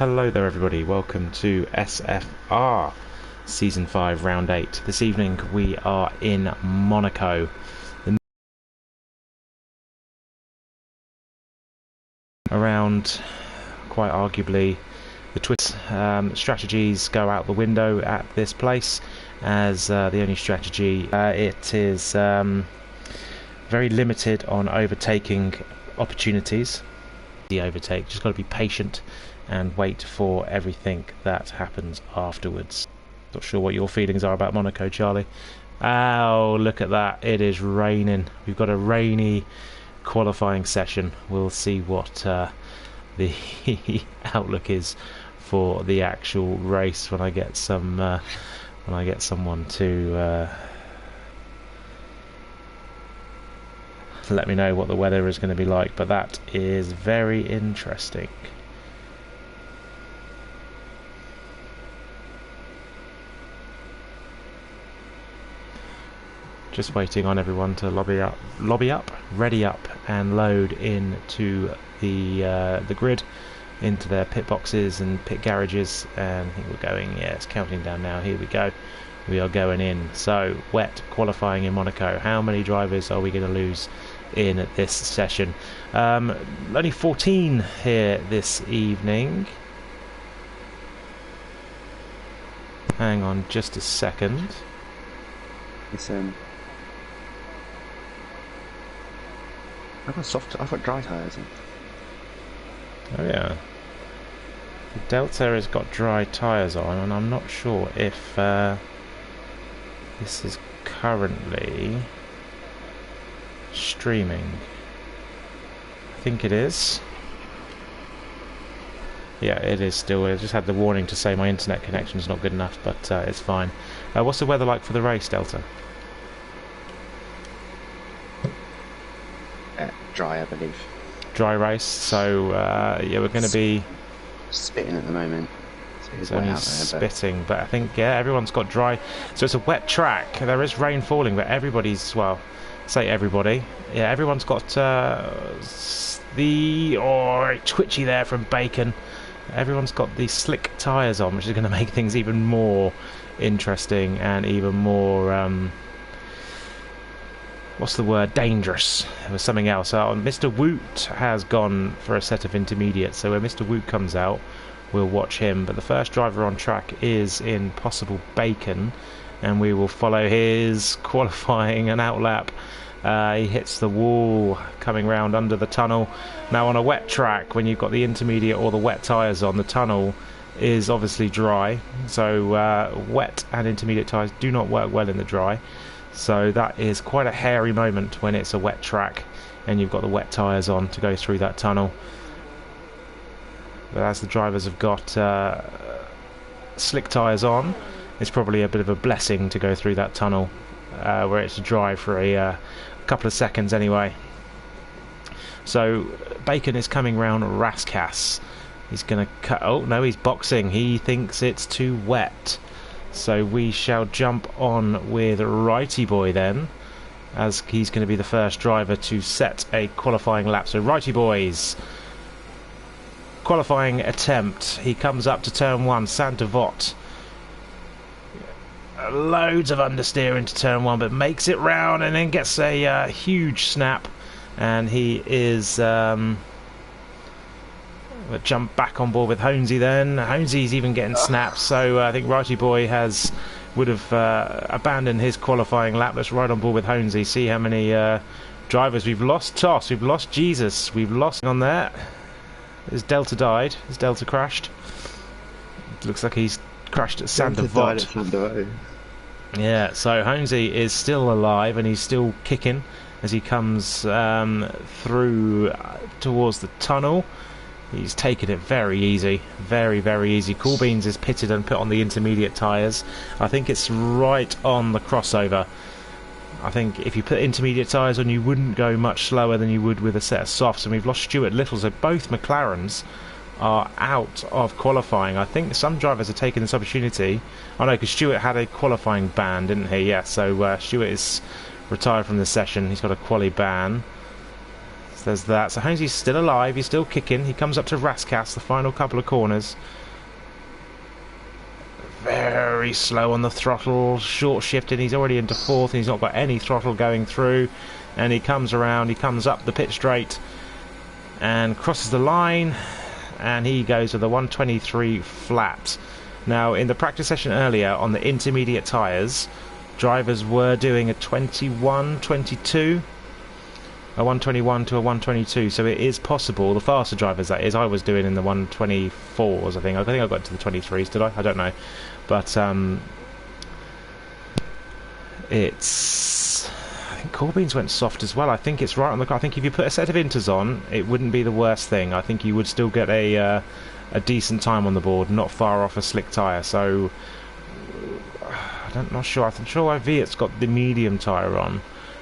Hello there everybody, welcome to SFR Season 5 Round 8. This evening we are in Monaco. Around, quite arguably, the twist strategies go out the window at this place, as the only strategy, it is very limited on overtaking opportunities. The overtake, just got to be patient and wait for everything that happens afterwards. Not sure what your feelings are about Monaco, Charlie. Oh, look at that, it is raining. We've got a rainy qualifying session. We'll see what the outlook is for the actual race when I get some when I get someone to let me know what the weather is going to be like, but that is very interesting. Just waiting on everyone to lobby up, ready up, and load into the grid, into their pit boxes and pit garages. And I think we're going. Yeah, it's counting down now. Here we go. We are going in. So wet qualifying in Monaco. How many drivers are we going to lose in this session? Only 14 here this evening. Hang on just a second. It's I've got dry tyres in. Oh yeah. The Delta has got dry tyres on, and I'm not sure if this is currently streaming. I think it is. Yeah, it is still. I just had the warning to say my internet connection is not good enough, but it's fine. What's the weather like for the race, Delta? Dry, I believe. Dry race, so yeah, we're going to be spitting at the moment. It's only spitting, but I think yeah, everyone's got dry. So it's a wet track. There is rain falling, but everybody's, well, say everybody. Yeah, everyone's got twitchy there from Bacon. Everyone's got the slick tyres on, which is going to make things even more interesting and even more. What's the word? Dangerous. There was something else. Mr. Woot has gone for a set of intermediates, so when Mr. Woot comes out, we'll watch him. But the first driver on track is Impossible Bacon, and we will follow his qualifying and outlap. He hits the wall coming round under the tunnel. Now on a wet track, when you've got the intermediate or the wet tyres on, the tunnel is obviously dry. So wet and intermediate tyres do not work well in the dry. So that is quite a hairy moment when it's a wet track and you've got the wet tyres on to go through that tunnel. But as the drivers have got slick tyres on, it's probably a bit of a blessing to go through that tunnel where it's dry for a couple of seconds anyway. So Bacon is coming round Raskas. He's going to cut. Oh no, he's boxing. He thinks it's too wet. So we shall jump on with Righty Boy then, as he's going to be the first driver to set a qualifying lap. So Righty Boy's qualifying attempt. He comes up to turn 1, Santa Vot. Loads of understeer into turn 1, but makes it round and then gets a huge snap. And he is... jump back on board with Honesy then. Honesy's even getting snaps, so I think Righty Boy would have abandoned his qualifying lap. Let's ride on board with Honesy, see how many drivers we've lost. Toss, we've lost Jesus, we've lost on there. His Delta died, his Delta crashed. Looks like he's crashed at Santa Vot. Yeah, so Honesy is still alive and he's still kicking as he comes through towards the tunnel. He's taken it very easy, very, very easy. Cool Beans is pitted and put on the intermediate tyres. I think it's right on the crossover. I think if you put intermediate tyres on, you wouldn't go much slower than you would with a set of softs. And we've lost Stuart Little, so both McLarens are out of qualifying. I think some drivers are taking this opportunity. Oh no, because Stuart had a qualifying ban, didn't he? Yeah, so Stuart is retired from the session. He's got a quali ban. So there's that. So Honesy's still alive, he's still kicking. He comes up to Raskas, the final couple of corners. Very slow on the throttle, short shifted. He's already into fourth and he's not got any throttle going through. And he comes around, he comes up the pit straight and crosses the line, and he goes with the 123 flat. Now, in the practice session earlier on the intermediate tyres, drivers were doing a 21, 22, a 121 to a 122, so it is possible, the faster drivers that is, I was doing in the 124s, I think I got to the 23s, did I don't know, but it's, I think Corbyn's went soft as well. I think it's right on the car. I think if you put a set of inters on, it wouldn't be the worst thing. I think you would still get a decent time on the board, not far off a slick tyre. So I'm not sure. I'm sure Viet's got the medium tyre on.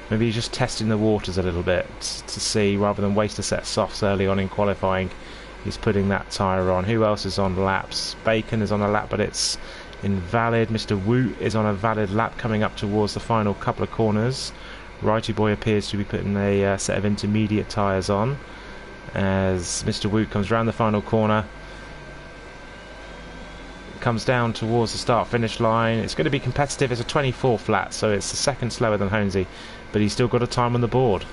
Maybe he's just testing the waters a little bit to see, rather than waste a set of softs early on in qualifying. He's putting that tyre on. Who else is on laps? Bacon is on a lap, but it's invalid. Mr. Woot is on a valid lap coming up towards the final couple of corners. Righty Boy appears to be putting a set of intermediate tyres on as Mr. Woot comes round the final corner, comes down towards the start-finish line. It's going to be competitive. It's a 24 flat, so it's a second slower than Honesy, but he's still got a time on the board.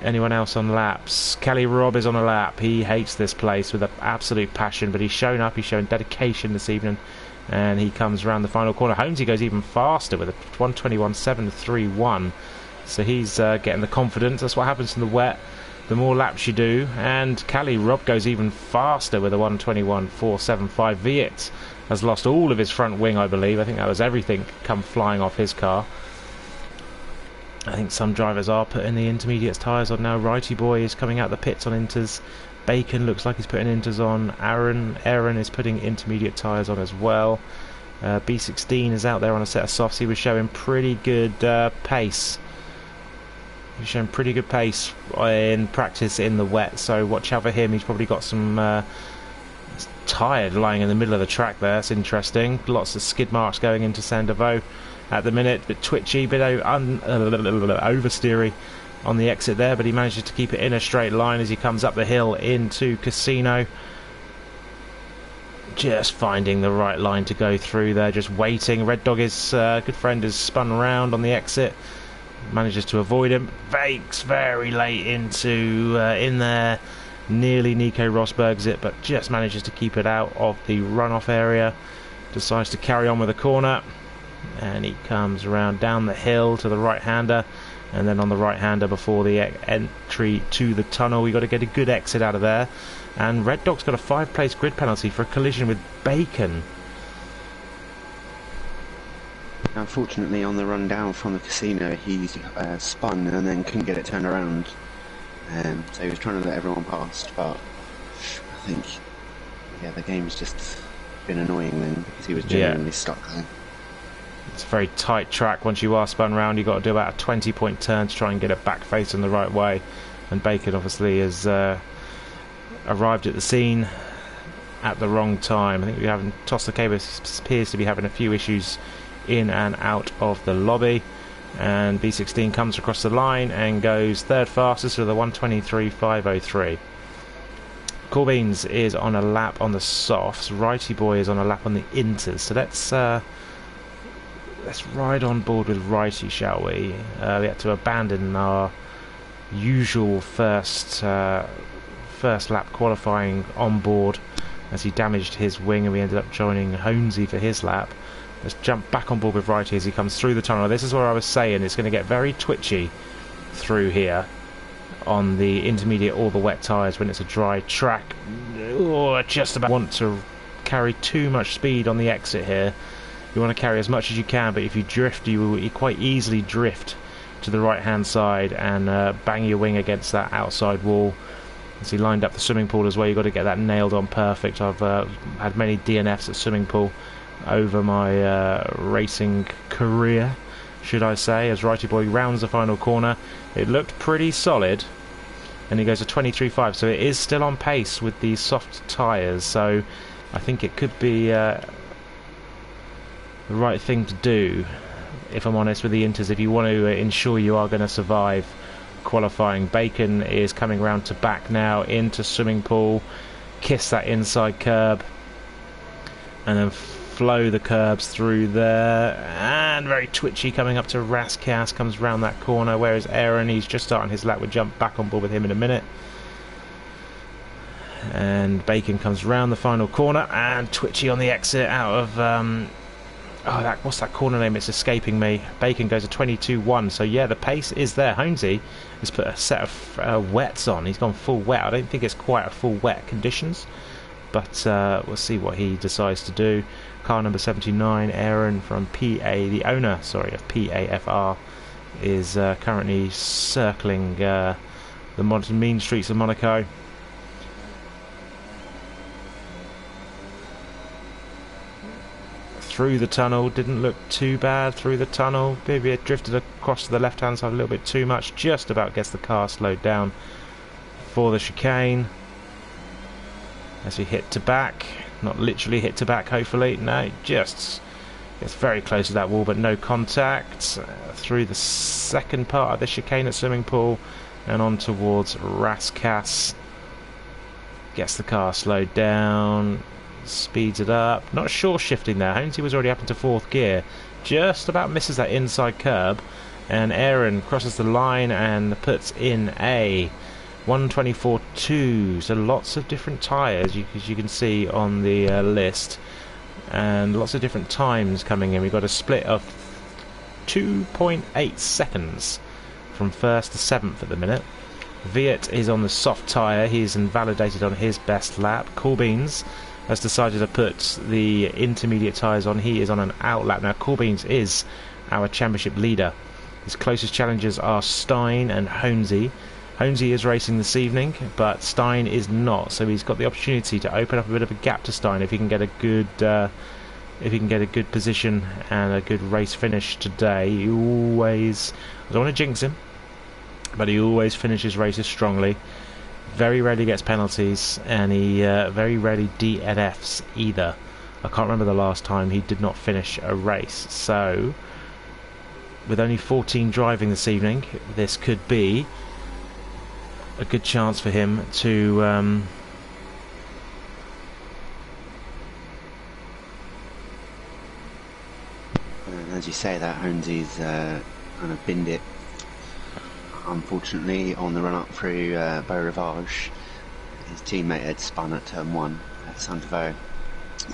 Anyone else on laps? Kelly Robb is on a lap. He hates this place with an absolute passion, but he's shown up, he's shown dedication this evening, and he comes around the final corner. Honesy goes even faster with a 121.731, so he's getting the confidence. That's what happens in the wet, the more laps you do. And Kelly Robb goes even faster with a 121.475. Viet has lost all of his front wing, I believe. I think that was everything come flying off his car. I think some drivers are putting the intermediate tyres on now. Righty Boy is coming out the pits on inters. Bacon looks like he's putting inters on. Aaron is putting intermediate tyres on as well. B16 is out there on a set of softs. He was showing pretty good pace. He was showing pretty good pace in practice in the wet, so watch out for him. He's probably got some tired lying in the middle of the track there. That's interesting. Lots of skid marks going into Sandovo at the minute, bit twitchy, bit oversteery on the exit there, but he manages to keep it in a straight line as he comes up the hill into Casino. Just finding the right line to go through there, just waiting. Red Dog, his good friend, is spun around on the exit, manages to avoid him, fakes very late into in there, nearly Nico Rosberg's it, but just manages to keep it out of the runoff area. Decides to carry on with the corner, and he comes around down the hill to the right-hander, and then on the right-hander before the entry to the tunnel. We've got to get a good exit out of there, and Red Dog's got a 5-place grid penalty for a collision with Bacon. Unfortunately, on the run down from the Casino, he spun and then couldn't get it turned around, so he was trying to let everyone past, but I think, yeah, the game's just been annoying then, because he was genuinely stuck there. It's a very tight track. Once you are spun round, you've got to do about a 20-point turn to try and get it back facing the right way, and Bacon obviously has arrived at the scene at the wrong time. I think we haven't tossed the cable, appears to be having a few issues in and out of the lobby, and B16 comes across the line and goes third fastest with a 123.503. Corbyn's is on a lap on the softs. Righty Boy is on a lap on the inters. So let's ride on board with Righty, shall we? We had to abandon our usual first lap qualifying on board as he damaged his wing, and we ended up joining Honesy for his lap. Let's jump back on board with Righty as he comes through the tunnel. This is where I was saying it's going to get very twitchy through here on the intermediate or the wet tyres when it's a dry track. Oh, just about want to carry too much speed on the exit here. You want to carry as much as you can, but if you drift, you quite easily drift to the right hand side and bang your wing against that outside wall. As he lined up the swimming pool as well, you've got to get that nailed on perfect. I've had many DNFs at swimming pool over my racing career, should I say, as Righty Boy rounds the final corner. It looked pretty solid, and he goes to 23.5, so it is still on pace with these soft tyres, so I think it could be the right thing to do, if I'm honest, with the inters, if you want to ensure you are going to survive qualifying. Bacon is coming round to back now into swimming pool, kiss that inside curb, and then flow the curbs through there. And very twitchy coming up to Raskas, comes round that corner. Where is Aaron? He's just starting his lap. We'll jump back on board with him in a minute. And Bacon comes round the final corner, and twitchy on the exit out of what's that corner name? It's escaping me. Bacon goes a 22.1, so yeah, the pace is there. Honesy has put a set of wets on. He's gone full wet. I don't think it's quite a full wet conditions, but we'll see what he decides to do. Car number 79, Aaron from the owner of PAFR, is currently circling the mean streets of Monaco. Through the tunnel, didn't look too bad through the tunnel. Maybe it drifted across to the left hand side a little bit too much. Just about gets the car slowed down for the chicane as we hit to back. Not literally hit to back, hopefully. No, just gets very close to that wall, but no contact. Through the second part of the chicane at swimming pool and on towards Raskas. Gets the car slowed down. Speeds it up. Not sure shifting there. Honesy was already up into fourth gear. Just about misses that inside curb. And Aaron crosses the line and puts in a 124.2. So lots of different tyres, as you can see on the list. And lots of different times coming in. We've got a split of 2.8 seconds from first to seventh at the minute. Viet is on the soft tyre. He's invalidated on his best lap. Coolbeans has decided to put the intermediate tyres on. He is on an out lap. Now, Coolbeans is our championship leader. His closest challengers are Stein and Honesy. Honesy is racing this evening, but Stein is not. So he's got the opportunity to open up a bit of a gap to Stein if he can get a good position and a good race finish today. He always, I don't want to jinx him, but he always finishes races strongly. Very rarely gets penalties, and he very rarely DNFs either. I can't remember the last time he did not finish a race. So, with only 14 driving this evening, this could be a good chance for him to and as you say that, Honesy's kind of binned it. Unfortunately, on the run up through Beau Rivage, his teammate had spun at turn 1 at Saint-Travaux,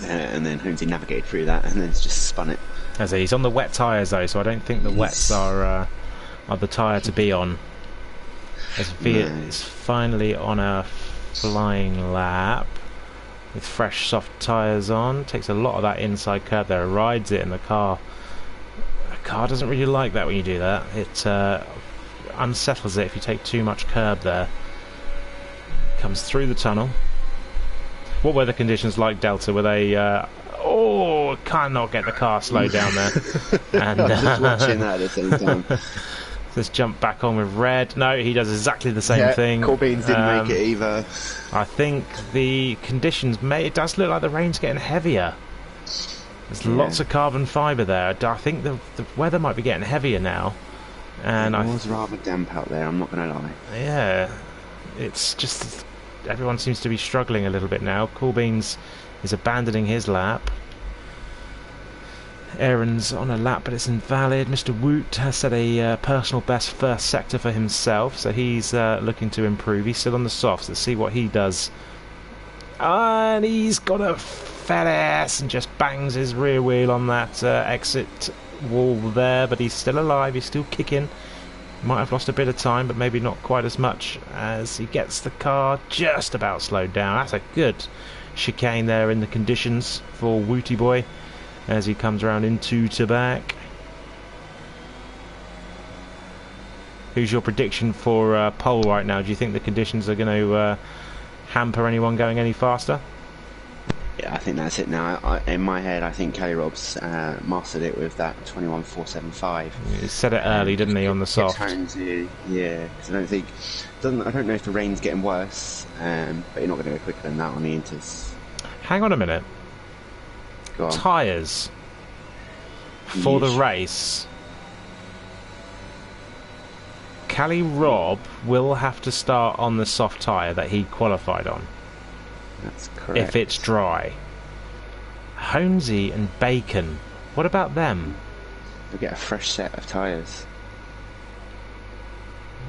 and then Honesy navigated through that and then just spun it. As he's on the wet tyres though, so I don't think the wets are the tyre to be on. As Viet is finally on a flying lap with fresh soft tyres on, takes a lot of that inside curb there, rides it in the car. The car doesn't really like that when you do that. It unsettles it if you take too much curb there. Comes through the tunnel. What were the conditions like, Delta? Were they cannot get the car slowed down there. And just watching that at the same time. Let's jump back on with Red. No, he does exactly the same thing. Corbins didn't make it either. I think the conditions it does look like the rain's getting heavier. There's lots of carbon fibre there. I think the weather might be getting heavier now. And it was rather damp out there, I'm not going to lie. Yeah, it's just everyone seems to be struggling a little bit now. Coolbeans is abandoning his lap. Aaron's on a lap, but it's invalid. Mr. Woot has set a personal best first sector for himself, so he's looking to improve. He's still on the softs. Let's see what he does. And he's got a fat ass and just bangs his rear wheel on that exit wall there, but he's still alive. He's still kicking. Might have lost a bit of time, but maybe not quite as much, as he gets the car just about slowed down. That's a good chicane there in the conditions for Wooty Boy as he comes around into to back. Who's your prediction for pole right now? Do you think the conditions are going to hamper anyone going any faster? Yeah, I think that's it now. In my head, I think Kelly Robs mastered it with that 21.475. He said it early, didn't he, on the soft? Yeah, because I don't know if the rain's getting worse, but you're not going to go quicker than that on the Inters. Hang on a minute. Go on. Tyres for the race Cali Robb will have to start on the soft tyre that he qualified on. That's correct. If it's dry. Honesy and Bacon, what about them? They'll get a fresh set of tyres.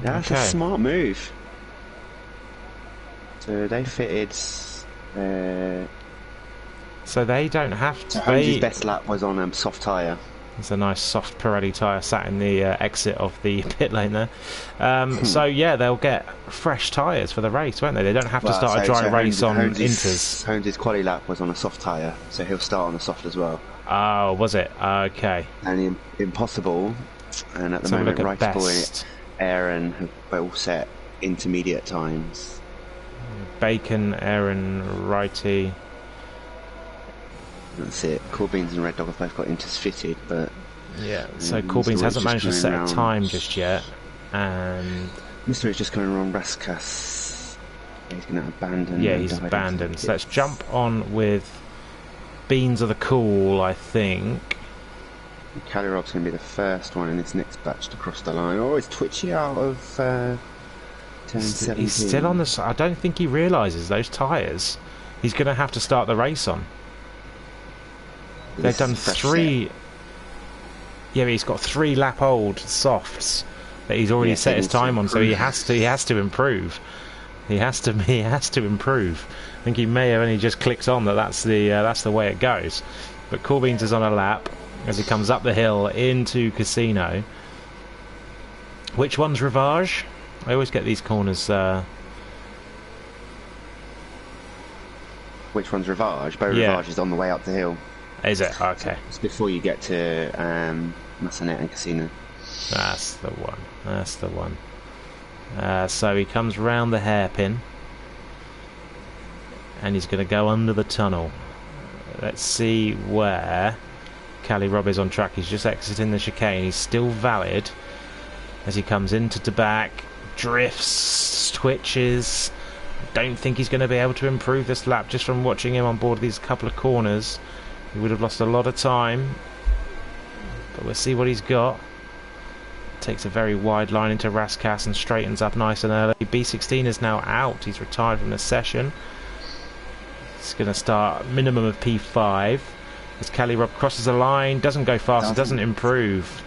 Yeah, that's Okay. a smart move. So they fitted... So they don't have to... Honesy's best lap was on a soft tyre. It's a nice soft Pirelli tyre sat in the exit of the pit lane there. So yeah, they'll get fresh tyres for the race, won't they? They don't have to start a dry race on Inters. Honesy's quali lap was on a soft tyre, so he'll start on a soft as well. Oh, was it? Okay. And Impossible, and at the moment, Righty Boy, Aaron have both set intermediate times. Bacon, Aaron, Righty. That's it. Cool Beans and Red Dog have both got Inters fitted, but yeah. So Cool Beans hasn't managed to set a time just yet, and Mr. is just going around Raskas. He's going to abandon. Yeah, he's abandoned. So let's jump on with Beans of the Cool, I think. Cali Robb's going to be the first one in this next batch to cross the line. Oh, it's twitchy out of turn 17. He's still on the... I don't think he realises those tyres he's going to have to start the race on. They've done 3... Yeah, but he's got 3 lap old softs that he's already set his time on, so he has to improve. He has to improve. I think he may have only just clicked on that's the way it goes. But Cool Beans is on a lap as he comes up the hill into Casino. Which one's Rivage? I always get these corners. Which one's Rivage? Rivage is on the way up the hill. Is it? Okay. It's before you get to Massanet and Casino. That's the one. That's the one. So he comes round the hairpin. And he's going to go under the tunnel. Let's see where Cali Robb is on track. He's just exiting the chicane. He's still valid as he comes into the back. Drifts, twitches. Don't think he's going to be able to improve this lap just from watching him on board these couple of corners. He would have lost a lot of time, but we'll see what he's got. Takes a very wide line into Raskas and straightens up nice and early. B16 is now out. He's retired from the session. He's going to start minimum of P5 as Cali Robb crosses the line. Doesn't go fast. Doesn't improve.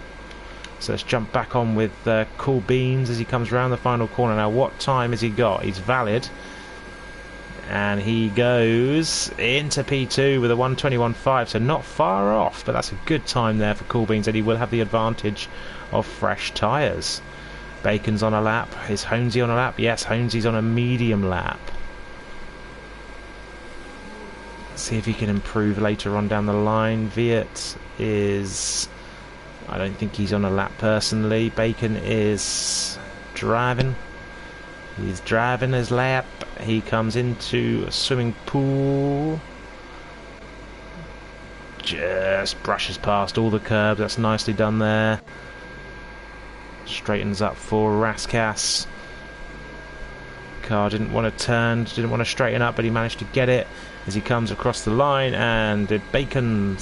So let's jump back on with Cool Beans as he comes round the final corner. Now, what time has he got? He's valid. And he goes into P2 with a 1:21.5, so not far off, but that's a good time there for Cool Beans, and he will have the advantage of fresh tyres. Bacon's on a lap. Is Honesy on a lap? Yes, Honesy's on a medium lap. Let's see if he can improve later on down the line. Viet is... I don't think he's on a lap personally. Bacon is driving. He's driving his lap. He comes into a swimming pool. Just brushes past all the curbs. That's nicely done there. Straightens up for Raskas. Car didn't want to turn, didn't want to straighten up, but he managed to get it as he comes across the line. And Bacon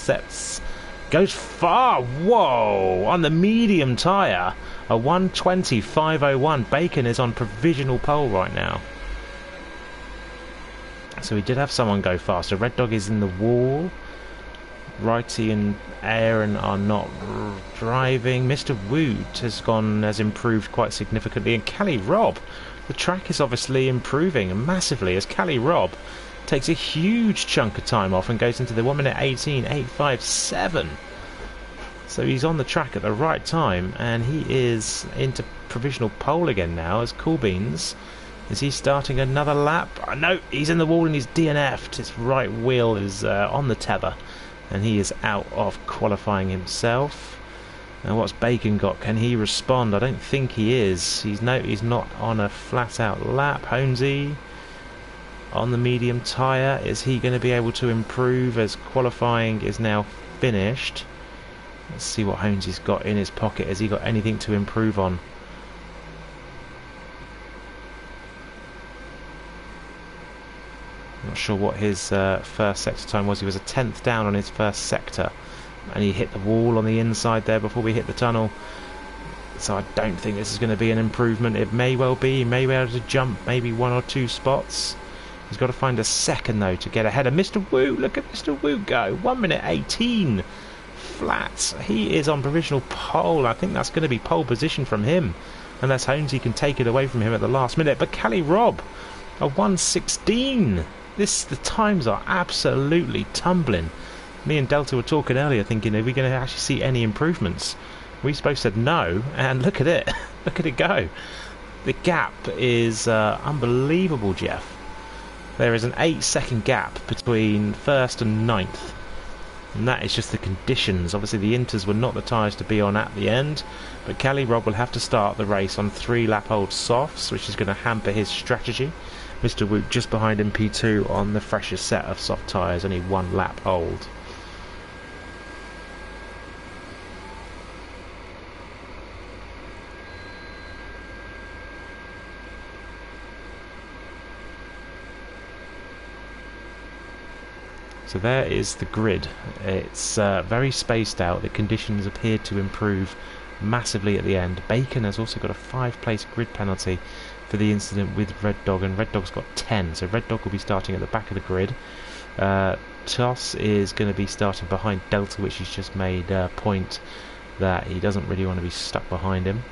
goes far. Whoa! On the medium tyre. A 1:20.501. Bacon is on provisional pole right now. So we did have someone go faster. Red Dog is in the wall. Righty and Aaron are not driving. Mr. Wood has improved quite significantly. And Cali Robb, the track is obviously improving massively as Cali Robb takes a huge chunk of time off and goes into the 1:18.857. So he's on the track at the right time, and he is into provisional pole again now as Cool Beans. Is he starting another lap? No, he's in the wall and he's DNF'd. His right wheel is on the tether, and he is out of qualifying himself. And what's Bacon got? Can he respond? I don't think he is. He's not on a flat-out lap. Honesy on the medium tyre. Is he going to be able to improve as qualifying is now finished? Let's see what Honesy's got in his pocket. Has he got anything to improve on? Not sure what his first sector time was. He was a 10th down on his first sector, and he hit the wall on the inside there before we hit the tunnel. So I don't think this is going to be an improvement. It may well be. He may be able to jump maybe 1 or 2 spots. He's got to find a second, though, to get ahead of Mr. Wu. Look at Mr. Wu go. 1 minute 18 flat. He is on provisional pole. I think that's going to be pole position from him, unless Honesy can take it away from him at the last minute. But Cali Rob, a 1:16. The times are absolutely tumbling. Me and Delta were talking earlier, thinking, are we going to actually see any improvements? We both said no, and look at it. Look at it go. The gap is unbelievable, Jeff. There is an 8-second gap between 1st and 9th. And that is just the conditions. Obviously, the Inters were not the tyres to be on at the end. But Cali Rob will have to start the race on 3-lap-old softs, which is going to hamper his strategy. Mr. Woot just behind him, P2, on the freshest set of soft tyres, only 1 lap old. So there is the grid. It's very spaced out. The conditions appear to improve massively at the end. Bacon has also got a 5-place grid penalty for the incident with Red Dog, and Red Dog's got 10. So Red Dog will be starting at the back of the grid. Toss is going to be starting behind Delta, which he's just made a point that he doesn't really want to be stuck behind him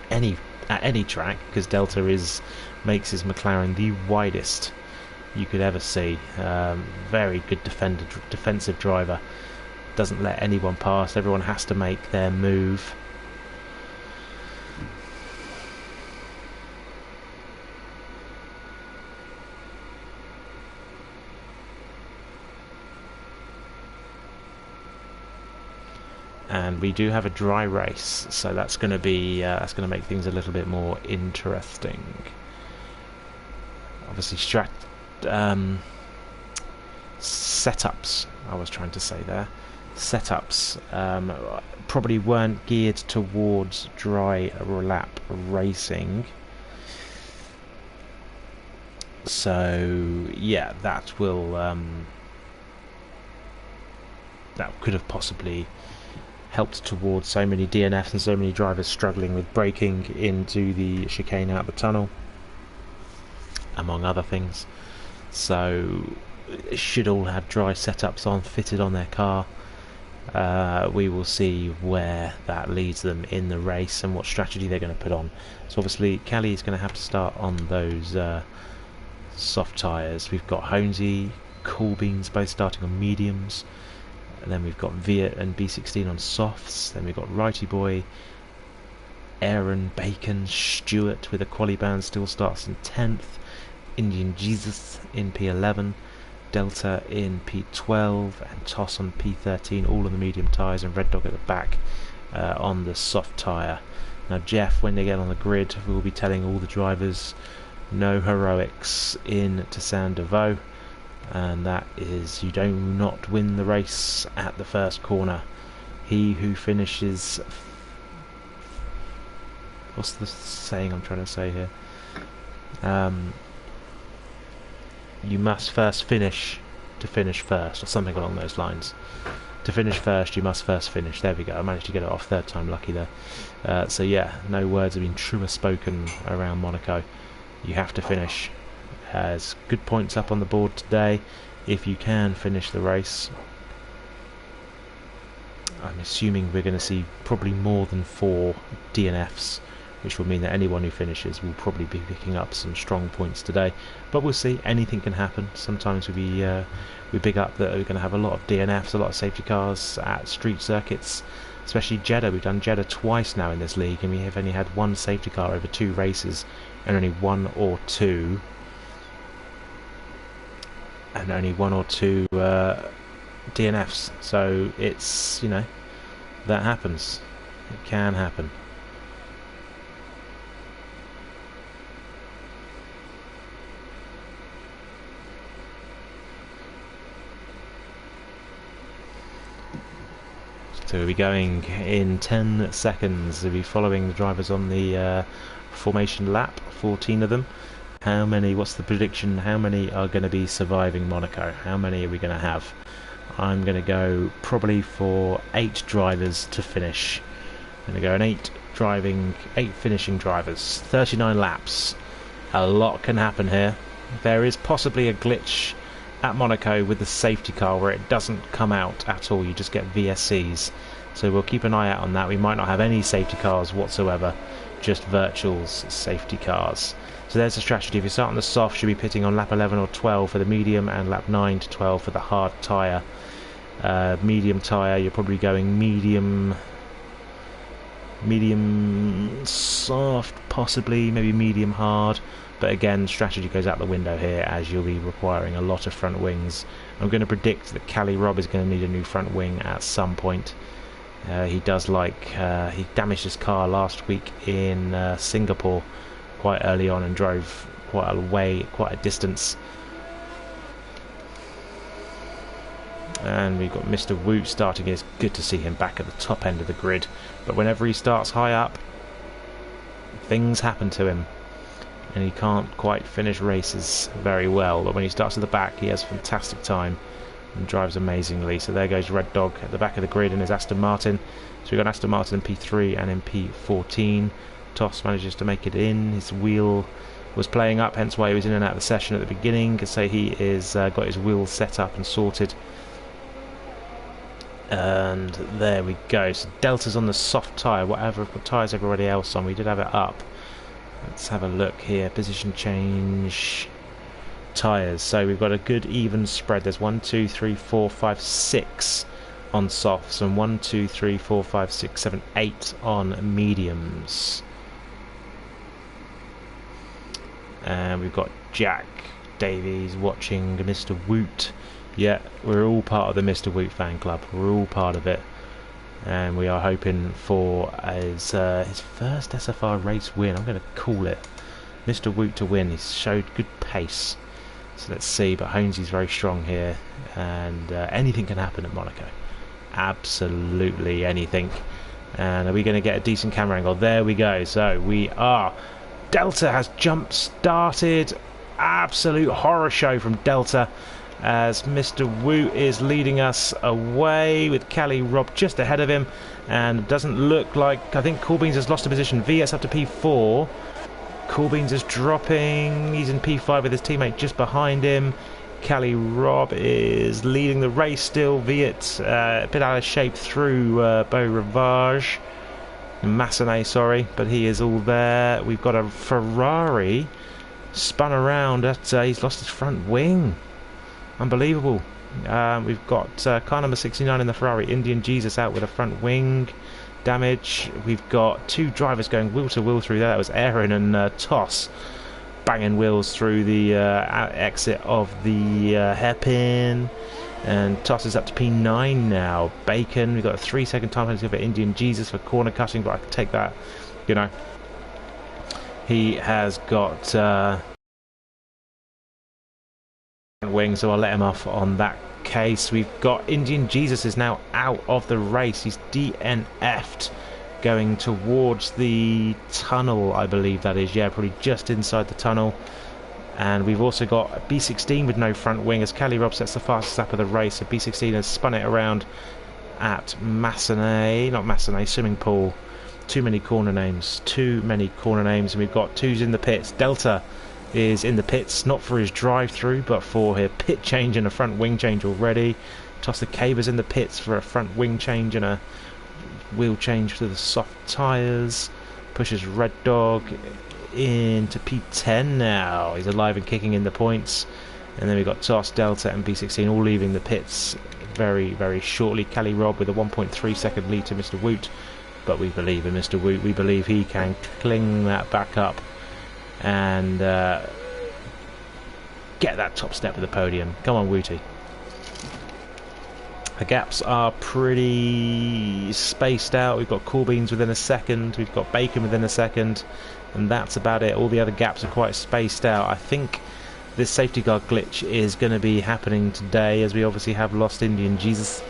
at any track, because Delta makes his McLaren the widest you could ever see. Very good defensive driver. Doesn't let anyone pass. Everyone has to make their move. And we do have a dry race, so that's going to be that's going to make things a little bit more interesting. Obviously, setups, I was trying to say there, setups probably weren't geared towards dry lap racing. So yeah, that could have possibly helped towards so many DNFs and so many drivers struggling with braking into the chicane out the tunnel, among other things. So it should all have dry setups on, fitted on their car. We will see where that leads them in the race and what strategy they're going to put on. So obviously Cali is going to have to start on those soft tyres. We've got Honesy, Cool Beans both starting on mediums, and then we've got Viet and B16 on softs. Then we've got Righty Boy, Aaron, Bacon, Stewart with a quali band still starts in 10th, Indian Jesus in P11, Delta in P12, and Toss on P13, all on the medium tyres, and Red Dog at the back on the soft tyre. Now Jeff, when they get on the grid, will be telling all the drivers no heroics in to Saint Devoux, and that is, you do not win the race at the first corner. He who finishes, what's the saying I'm trying to say here? You must first finish to finish first, or something along those lines. To finish first, you must first finish. There we go. I managed to get it off third time, lucky there. So yeah, no words have been truer spoken around Monaco. You have to finish. Has good points up on the board today if you can finish the race. I'm assuming we're going to see probably more than 4 DNFs, which will mean that anyone who finishes will probably be picking up some strong points today. But we'll see. Anything can happen. Sometimes we big up that we're going to have a lot of DNFs, a lot of safety cars at street circuits, especially Jeddah. We've done Jeddah twice now in this league, and we have only had 1 safety car over 2 races, and only 1 or 2 DNFs. So it's, you know, that happens. It can happen. So we'll be going in 10 seconds. We'll be following the drivers on the formation lap, 14 of them. How many, what's the prediction, how many are going to be surviving Monaco? How many are we going to have? I'm going to go probably for 8 drivers to finish. Going to go an 8 finishing drivers, 39 laps. A lot can happen here. There is possibly a glitch at Monaco with the safety car where it doesn't come out at all, you just get VSCs. So we'll keep an eye out on that. We might not have any safety cars whatsoever, just virtuals safety cars. So there's the strategy. If you start on the soft, you'll be pitting on lap 11 or 12 for the medium and lap 9 to 12 for the hard tyre. Medium tyre, you're probably going medium soft, possibly, maybe medium hard. But again, strategy goes out the window here as you'll be requiring a lot of front wings. I'm going to predict that Cali Rob is going to need a new front wing at some point. He does like, he damaged his car last week in Singapore quite early on and drove quite a distance. And we've got Mr. Woot starting. It's good to see him back at the top end of the grid. But whenever he starts high up, things happen to him. And he can't quite finish races very well. But when he starts at the back, he has fantastic time and drives amazingly. So there goes Red Dog at the back of the grid in his Aston Martin. So we've got Aston Martin in P3 and in P14. Toss manages to make it in. His wheel was playing up, hence why he was in and out of the session at the beginning. So he is got his wheel set up and sorted. And there we go. So Delta's on the soft tyre. Whatever tyres everybody else on, we did have it up. Let's have a look here. Position change. Tyres. So we've got a good even spread. There's 1, 2, 3, 4, 5, 6 on softs, and 1, 2, 3, 4, 5, 6, 7, 8 on mediums. And we've got Jack Davies watching Mr. Woot. Yeah, we're all part of the Mr. Woot fan club. We're all part of it. And we are hoping for his first SFR race win. I'm going to call it Mr. Woot to win. He's showed good pace. So let's see. But Honesy's very strong here. And anything can happen at Monaco. Absolutely anything. And are we going to get a decent camera angle? There we go. So we are. Delta has jump started. Absolute horror show from Delta, as Mr. Woot is leading us away with Cali Rob just ahead of him, and it doesn't look like, I think Coolbeans has lost a position. VS up to P4. Coolbeans is dropping. He's in P5 with his teammate just behind him. Cali Rob is leading the race still. Viet a bit out of shape through Beau Rivage. Massenet, sorry, but he is all there. We've got a Ferrari spun around at, he's lost his front wing. Unbelievable. We've got car number 69 in the Ferrari, Indian Jesus, out with a front wing damage. We've got 2 drivers going wheel to wheel through there. That was Aaron and Toss banging wheels through the exit of the hairpin. And Toss is up to P9 now. Bacon, we've got a 3-second time penalty for Indian Jesus for corner cutting, but I can take that, you know. He has got wing, so I'll let him off on that case. We've got Indian Jesus is now out of the race. He's DNF'd going towards the tunnel, I believe that is. Yeah, probably just inside the tunnel. And we've also got a B16 with no front wing as Cali Rob sets the fastest lap of the race. So B16 has spun it around at Massenet, not Massenet, swimming pool. Too many corner names, and we've got 2s in the pits. Delta is in the pits, not for his drive-through, but for his pit change and a front wing change already. Toss the Cabers in the pits for a front wing change and a wheel change to the soft tyres. Pushes Red Dog into P10 now. He's alive and kicking in the points. And then we've got Toss, Delta and B16 all leaving the pits very, very shortly. Cali Rob with a 1.3 second lead to Mr. Woot. But we believe in Mr. Woot. We believe he can cling that back up and get that top step of the podium. Come on, Wooty. The gaps are pretty spaced out. We've got Coolbeans within a second. We've got Bacon within a second. And that's about it. All the other gaps are quite spaced out. I think this safety car glitch is going to be happening today, as we obviously have lost Indian Jesus.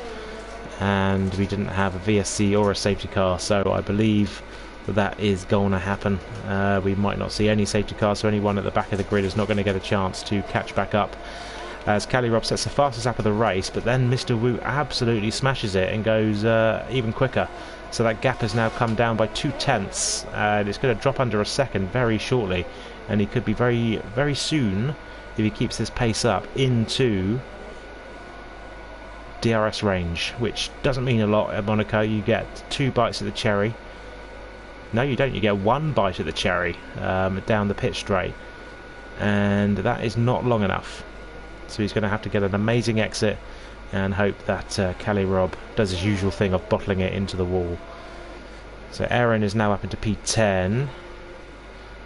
And we didn't have a VSC or a safety car. So I believe that is going to happen. We might not see any safety cars, so anyone at the back of the grid is not going to get a chance to catch back up. as Cali Rob sets the fastest lap of the race, but then Mr. Wu absolutely smashes it and goes even quicker. So that gap has now come down by 2/10, and it's going to drop under a second very shortly, and he could be very, very soon, if he keeps this pace up, into DRS range, which doesn't mean a lot at Monaco. You get 2 bites of the cherry. No, you don't. You get 1 bite of the cherry down the pit straight, and that is not long enough. So he's going to have to get an amazing exit and hope that Cali Rob does his usual thing of bottling it into the wall. So Aaron is now up into P10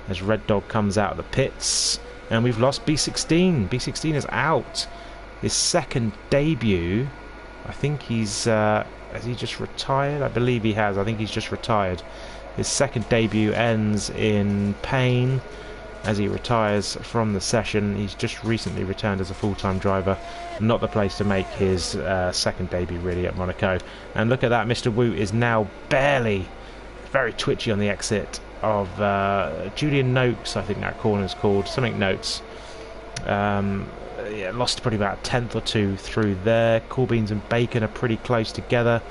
as Red Dog comes out of the pits, and we've lost B16. B16 is out. His second debut. I think he's has he just retired? I believe he has. I think he's just retired. His second debut ends in pain as he retires from the session. He's just recently returned as a full-time driver. Not the place to make his second debut really at Monaco. And look at that, Mr. Wu is now barely, very twitchy on the exit of Julian Noakes, I think that corner's called, something Noakes. Yeah, lost probably about a tenth or two through there. Coolbeans and Bacon are pretty close together,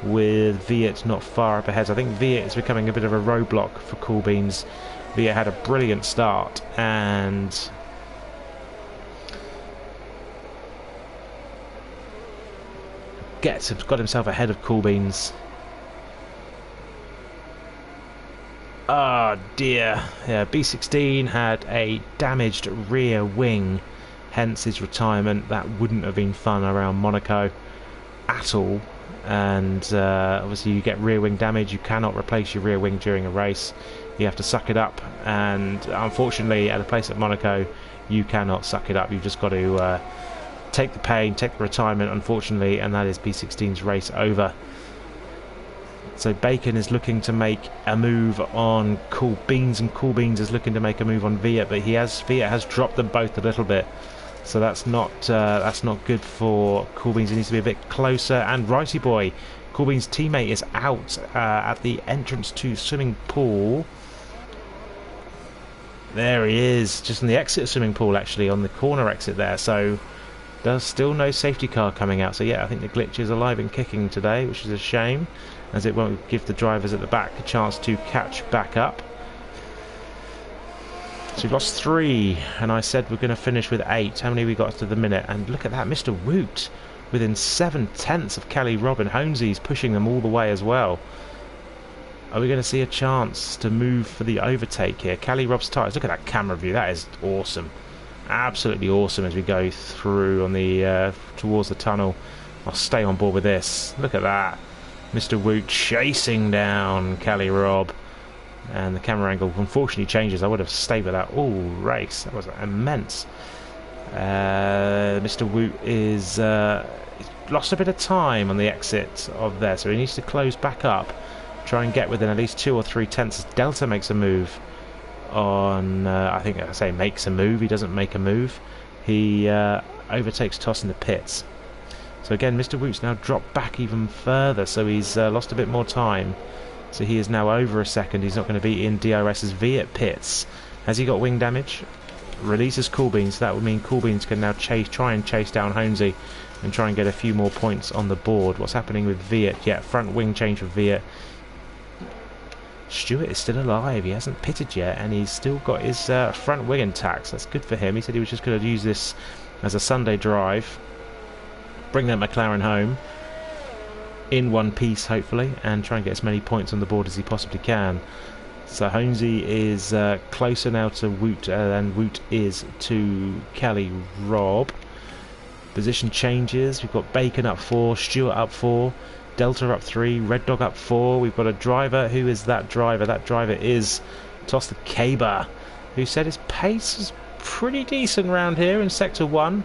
with Viet not far up ahead. I think Viet is becoming a bit of a roadblock for Coolbeans. Viet had a brilliant start and got himself ahead of Coolbeans. Oh dear. Yeah, B16 had a damaged rear wing, hence his retirement. That wouldn't have been fun around Monaco at all. And obviously you get rear wing damage. You cannot replace your rear wing during a race. You have to suck it up, and unfortunately at a place at Monaco you cannot suck it up. You've just got to take the pain, take the retirement, unfortunately, and that is B16's race over. So Bacon is looking to make a move on Cool Beans, and Cool Beans is looking to make a move on Viet, but Viet has dropped them both a little bit. So that's not good for Cool Beans. He needs to be a bit closer. And Righty Boy, Cool Beans' teammate, is out at the entrance to swimming pool. There he is, just on the exit of swimming pool, actually, on the corner exit there. So there's still no safety car coming out. So yeah, I think the glitch is alive and kicking today, which is a shame, as it won't give the drivers at the back a chance to catch back up. So we've lost 3, and I said we're going to finish with 8. How many we got to the minute? And look at that, Mr. Woot within 7/10 of Cali Rob, and Holmesy's pushing them all the way as well. Are we going to see a chance to move for the overtake here? Cali Rob's tyres. Look at that camera view. That is awesome. Absolutely awesome as we go through on the towards the tunnel. I'll stay on board with this. Look at that. Mr. Woot chasing down Cali Rob. And the camera angle unfortunately changes. I would have stayed with that all race. That was immense. Mr. Woot is lost a bit of time on the exit of there, so he needs to close back up, try and get within at least 2 or 3 tenths. Delta makes a move on I think I say makes a move, he doesn't make a move. He overtakes Toss in the pits. So again, Mr. Woot's now dropped back even further, so he's lost a bit more time. So he is now over a second. He's not going to be in DRS's Viet pits. Has he got wing damage? Releases Coolbeans. So that would mean Coolbeans can now try and chase down Holmesy and try and get a few more points on the board. What's happening with Viet? Yeah, front wing change for Viet. Stewart is still alive. He hasn't pitted yet, and he's still got his front wing intact. So that's good for him. He said he was just going to use this as a Sunday drive, bring that McLaren home in one piece, hopefully, and try and get as many points on the board as he possibly can. So Holmesy is closer now to Woot than Woot is to Cali Rob. Position changes. We've got Bacon up 4, Stewart up 4, Delta up 3, Red Dog up 4. We've got a driver. Who is that driver? That driver is Toss the Caber, who said his pace was pretty decent around here in Sector 1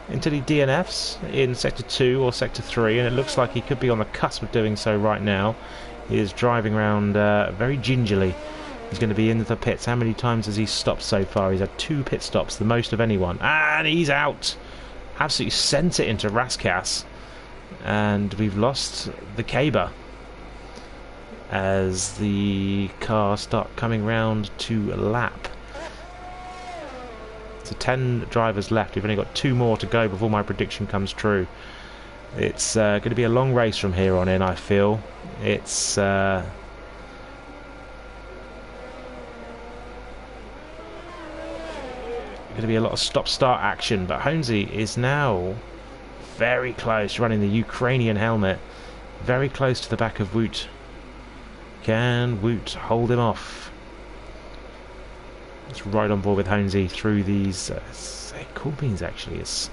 until he DNFs in Sector 2 or Sector 3, and it looks like he could be on the cusp of doing so right now. He is driving around very gingerly. He's going to be in the pits. How many times has he stopped so far? He's had 2 pit stops, the most of anyone. And he's out. Absolutely sent it into Raskas. And we've lost the Caber as the cars start coming round to lap. So 10 drivers left. We've only got 2 more to go before my prediction comes true. It's going to be a long race from here on in, I feel. It's going to be a lot of stop-start action, but Honesy is now very close, running the Ukrainian helmet, very close to the back of Wout. Can Wout hold him off? It's right on board with Honesy through these Cool Beans. Actually, it's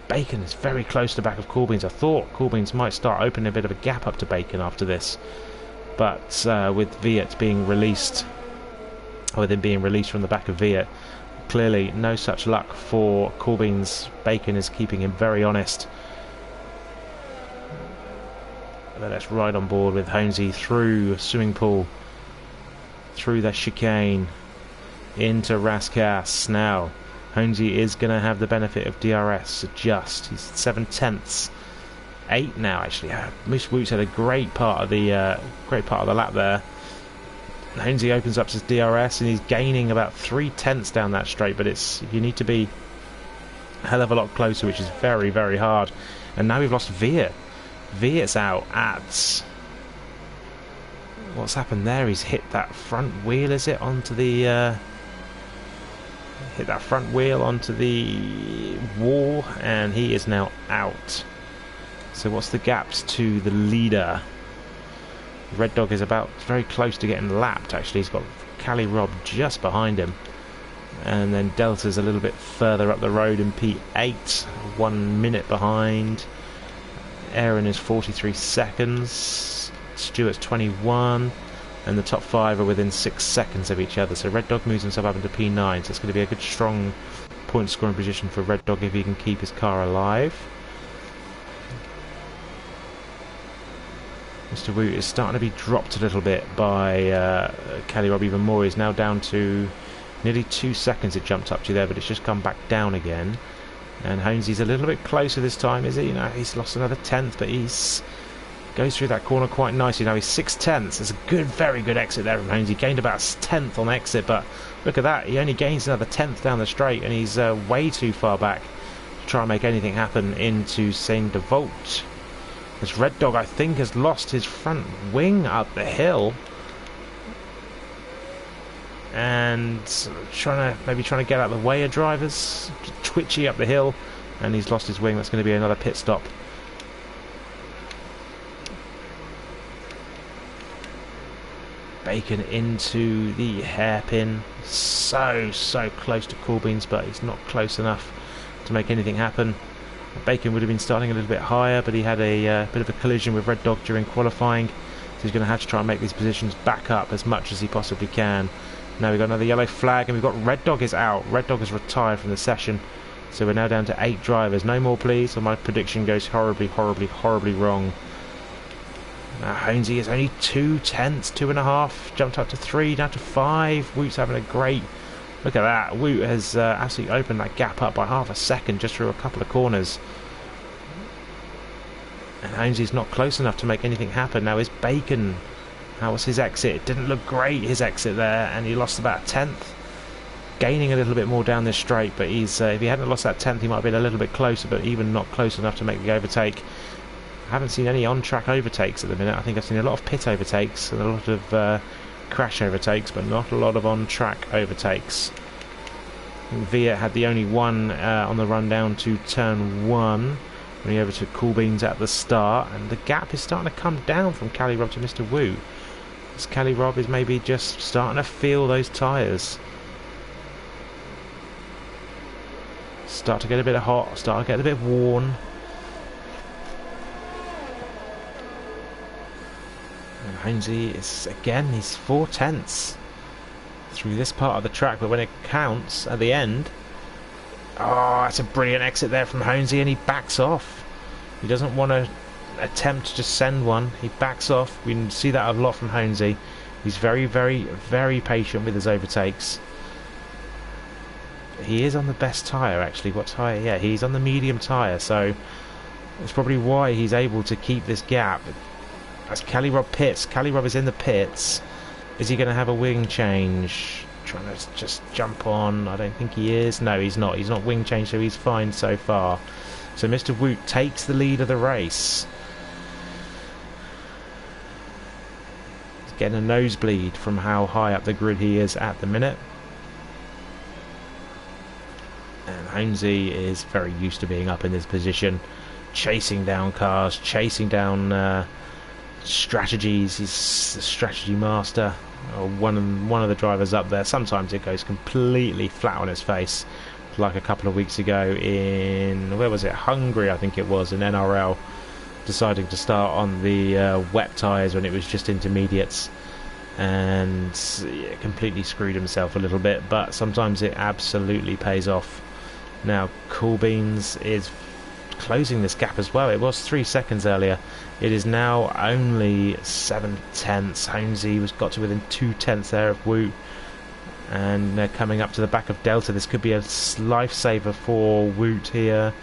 Bacon is very close to the back of Cool Beans. I thought Cool Beans might start opening a bit of a gap up to Bacon after this, but with Viet being released, or with him being released from the back of Viet, clearly no such luck for Cool Beans. Bacon is keeping him very honest. But that's right on board with Honesy through swimming pool, through the chicane, into Rascasse. Now Honesy is going to have the benefit of DRS adjust. He's 7/10, 8 now actually. Moose Woots had a great part of the lap there. Honesy opens up his DRS and he's gaining about 3/10 down that straight, but you need to be a hell of a lot closer, which is very, very hard. And now we've lost Viet. Viet's out at... What's happened there? He's hit that front wheel, is it? Onto the... hit that front wheel onto the wall, and he is now out. So what's the gaps to the leader? Red Dog is about very close to getting lapped, actually. He's got Cali Rob just behind him. And then Delta's a little bit further up the road in P8, 1 minute behind. Aaron is 43 seconds. Stewart's 21. And the top 5 are within 6 seconds of each other. So Red Dog moves himself up into P9. So it's going to be a good, strong point scoring position for Red Dog if he can keep his car alive. Mr. Woot is starting to be dropped a little bit by Cali Rob even more. He's now down to nearly 2 seconds it jumped up to there, but it's just come back down again. And Honesy's a little bit closer this time, is he? You know, he's lost another 10th, but he's goes through that corner quite nicely. Now he's 6/10. It's a good, very good exit there from Honesy. He gained about a 10th on exit, but look at that. He only gains another 10th down the straight, and he's way too far back to try and make anything happen into Saint Devote. This Red Dog, I think, has lost his front wing up the hill, and trying to get out of the way of drivers. Twitchy up the hill, and he's lost his wing. That's going to be another pit stop. Bacon into the hairpin. So close to Cool Beans, but he's not close enough to make anything happen. Bacon would have been starting a little bit higher, but he had a bit of a collision with Red Dog during qualifying, so he's going to have to try and make these positions back up as much as he possibly can. Now we've got another yellow flag, and we've got Red Dog is out. Red Dog is retired from the session, so we're now down to 8 drivers. No more, please, or my prediction goes horribly wrong. Now Honesy is only 2/10, 2.5, jumped up to 3, down to 5. Woot's having a great... Look at that. Woot has absolutely opened that gap up by half a second just through a couple of corners. And Honesy's not close enough to make anything happen. Now is Bacon. How was his exit? It didn't look great, his exit there, and he lost about a 10th. Gaining a little bit more down this straight, but he's if he hadn't lost that 10th, he might have been a little bit closer, but even not close enough to make the overtake. I haven't seen any on-track overtakes at the minute. I think I've seen a lot of pit overtakes and a lot of crash overtakes, but not a lot of on-track overtakes. Viet had the only one on the run down to turn 1 when he overtook Cool Beans at the start, and the gap is starting to come down from Cali Rob to Mr. Woot. As Cali Rob is maybe just starting to feel those tyres. Start to get a bit hot, start to get a bit worn. And Honesy is, again, he's 4/10 through this part of the track, but when it counts at the end... Oh, that's a brilliant exit there from Honesy, and he backs off. He doesn't want to attempt to just send one. He backs off. We can see that a lot from Honesy. He's very patient with his overtakes. He is on the best tyre, actually. What tyre? Yeah, he's on the medium tyre, so that's probably why he's able to keep this gap. As Cali Rob pits, Cali Rob is in the pits. Is he going to have a wing change? trying to just jump on. I don't think he is. No, he's not. He's not wing change, so he's fine so far. So Mr. Woot takes the lead of the race. He's getting a nosebleed from how high up the grid he is at the minute. And Holmesy is very used to being up in this position, chasing down cars, chasing down strategies. He's a strategy master. One of the drivers up there. Sometimes it goes completely flat on its face, like a couple of weeks ago in, where was it, Hungary I think it was, in NRL, deciding to start on the wet tyres when it was just intermediates, and completely screwed himself a little bit. But sometimes it absolutely pays off. Now Cool Beans is closing this gap as well. It was 3 seconds earlier. It is now only 7/10. Holmesy was got to within 2/10 there of Woot, and they're coming up to the back of Delta. This could be a lifesaver for Woot here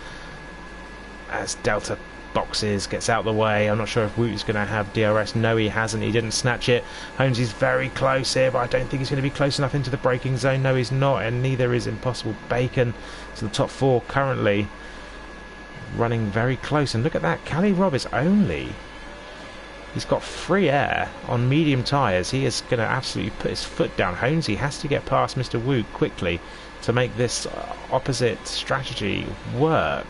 as Delta boxes, gets out the way. I'm not sure if Woot is going to have DRS. No, he hasn't. He didn't snatch it. Holmesy's very close here, but I don't think he's going to be close enough into the braking zone. No, he's not, and neither is Impossible Bacon. So the top four currently running very close. And look at that, Cali Rob is only, he's got free air on medium tyres. He is going to absolutely put his foot down. Holmesy has to get past Mr. Woot quickly to make this opposite strategy work.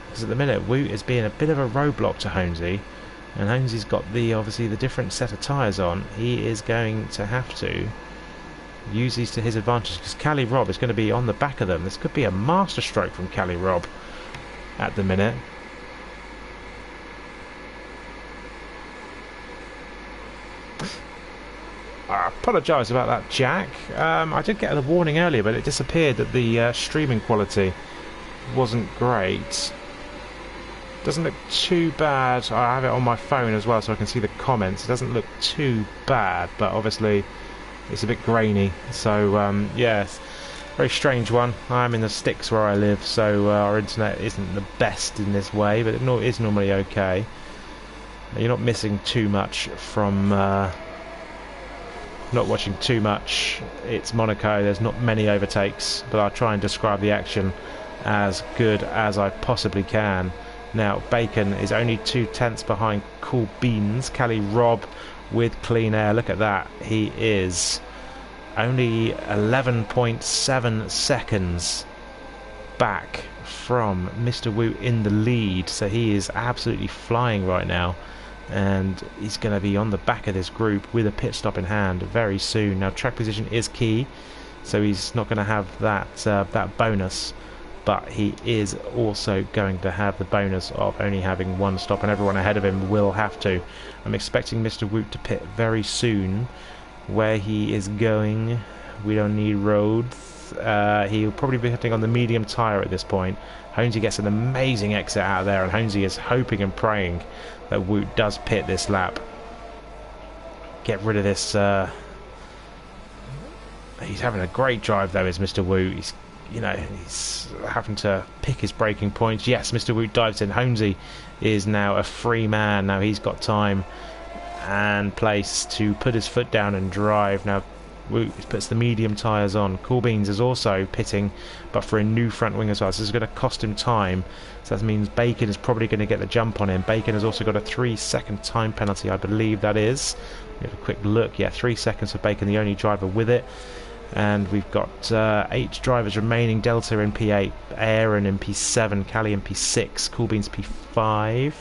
Because at the minute Woot is being a bit of a roadblock to Holmesy, and Holmesy's got obviously the different set of tyres on. He is going to have to use these to his advantage, because Cali Rob is going to be on the back of them. This could be a masterstroke from Cali Rob at the minute. I apologise about that, Jack. I did get a warning earlier, but it disappeared that the streaming quality wasn't great. Doesn't look too bad. I have it on my phone as well, so I can see the comments. It doesn't look too bad, but obviously it's a bit grainy. So yeah, very strange one. I'm in the sticks where I live, so our internet isn't the best in this way, but it is normally okay. You're not missing too much from not watching too much. It's Monaco. There's not many overtakes, but I'll try and describe the action as good as I possibly can. Now Bacon is only 2/10 behind Cool Beans. Cali Rob with clean air, look at that, he is only 11.7 seconds back from Mr. Woot in the lead. So he is absolutely flying right now, and he's going to be on the back of this group with a pit stop in hand very soon. Now track position is key, so he's not going to have that bonus, but he is also going to have the bonus of only having one stop, and everyone ahead of him will have to. I'm expecting Mr. Woot to pit very soon. Where he is going, we don't need roads. He'll probably be hitting on the medium tyre at this point. Holmesy gets an amazing exit out of there, and Holmesy is hoping and praying that Woot does pit this lap. Get rid of this. He's having a great drive though, is Mr. Woot. He's having to pick his braking points. Yes, Mr. Woot dives in. Holmesy is now a free man. Now he's got time and place to put his foot down and drive. Now Woot puts the medium tyres on. Cool Beans is also pitting, but for a new front wing as well. So this is going to cost him time. So that means Bacon is probably going to get the jump on him. Bacon has also got a 3-second time penalty, I believe that is. We have a quick look. Yeah, 3 seconds for Bacon, the only driver with it. And we've got 8 drivers remaining. Delta in P8, Aaron in P7, Cali in P6, Cool Beans P5.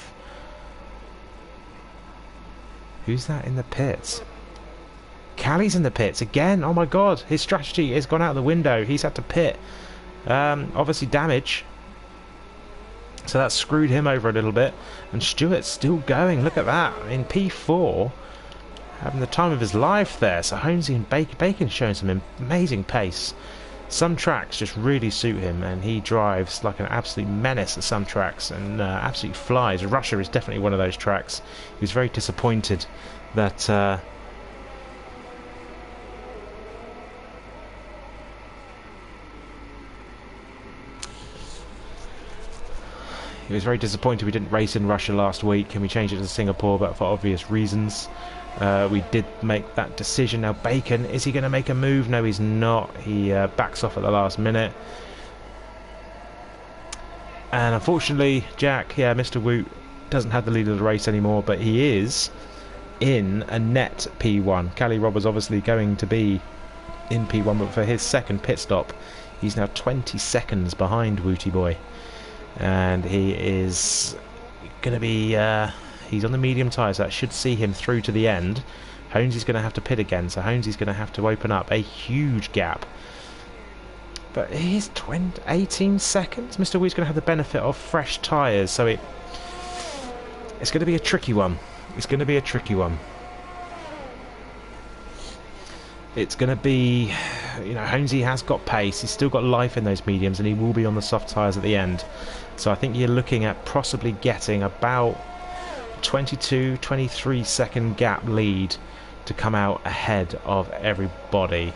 Who's that in the pits? Cali's in the pits again. Oh my god, his strategy has gone out the window. He's had to pit. Obviously damage. So that screwed him over a little bit. And Stewart's still going. Look at that. In P4. Having the time of his life there. So Holmesy and Bacon showing some amazing pace. Some tracks just really suit him, and he drives like an absolute menace at some tracks and absolutely flies. Russia is definitely one of those tracks. He was very disappointed that we didn't race in Russia last week, and we changed it to Singapore, but for obvious reasons. We did make that decision. Now Bacon, is he going to make a move? No, he's not. He backs off at the last minute. And unfortunately, Jack, Mr. Woot doesn't have the lead of the race anymore, but he is in a net P1. Cali Rob was obviously going to be in P1, but for his second pit stop, he's now 20 seconds behind Wooty Boy. And he is going to be... he's on the medium tyres, so that should see him through to the end. Honesy's going to have to pit again, so Honesy's going to have to open up a huge gap. But he's 18 seconds. Mr. Woot's going to have the benefit of fresh tyres, so it's going to be a tricky one. It's going to be a tricky one. It's going to be, you know, Honesy has got pace. He's still got life in those mediums, and he will be on the soft tyres at the end. So I think you're looking at possibly getting about 22, 23 second gap lead to come out ahead of everybody.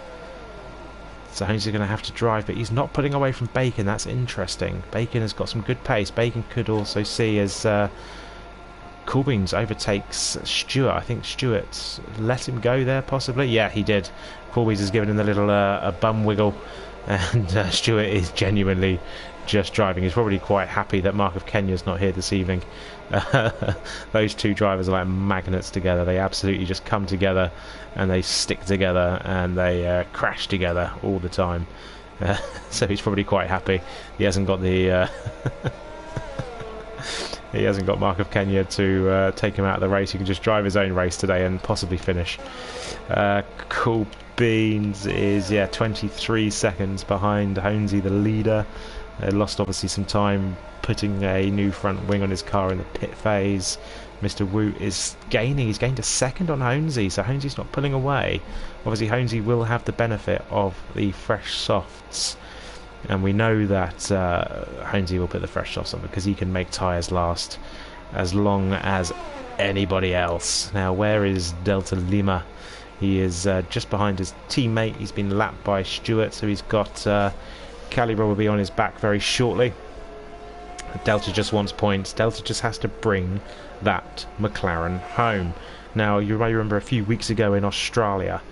So Honesy's going to have to drive, but he's not putting away from Bacon. That's interesting. Bacon has got some good pace. Bacon could also see as Coolbeans overtakes Stewart. I think Stewart let him go there, possibly. Yeah, he did. Coolbeans has given him a little a bum wiggle, and Stewart is genuinely just driving. He's probably quite happy that Mark of Kenya's not here this evening. Those two drivers are like magnets together. They absolutely just come together, and they stick together, and they crash together all the time. So he's probably quite happy. He hasn't got the... He hasn't got Mark of Kenya to take him out of the race. He can just drive his own race today and possibly finish. Cool Beans is 23 seconds behind Honesy, the leader. Lost obviously some time putting a new front wing on his car in the pit phase. Mr. Woot is gaining. He's gained a second on Honesy, so Honesy's not pulling away. Obviously Honesy will have the benefit of the fresh softs. And we know that Honesy will put the fresh softs on because he can make tyres last as long as anybody else. Now, where is Delta Lima? He is just behind his teammate. He's been lapped by Stewart, so he's got Cali Rob will be on his back very shortly. Delta just wants points. Delta just has to bring that McLaren home. Now, you may remember a few weeks ago in Australia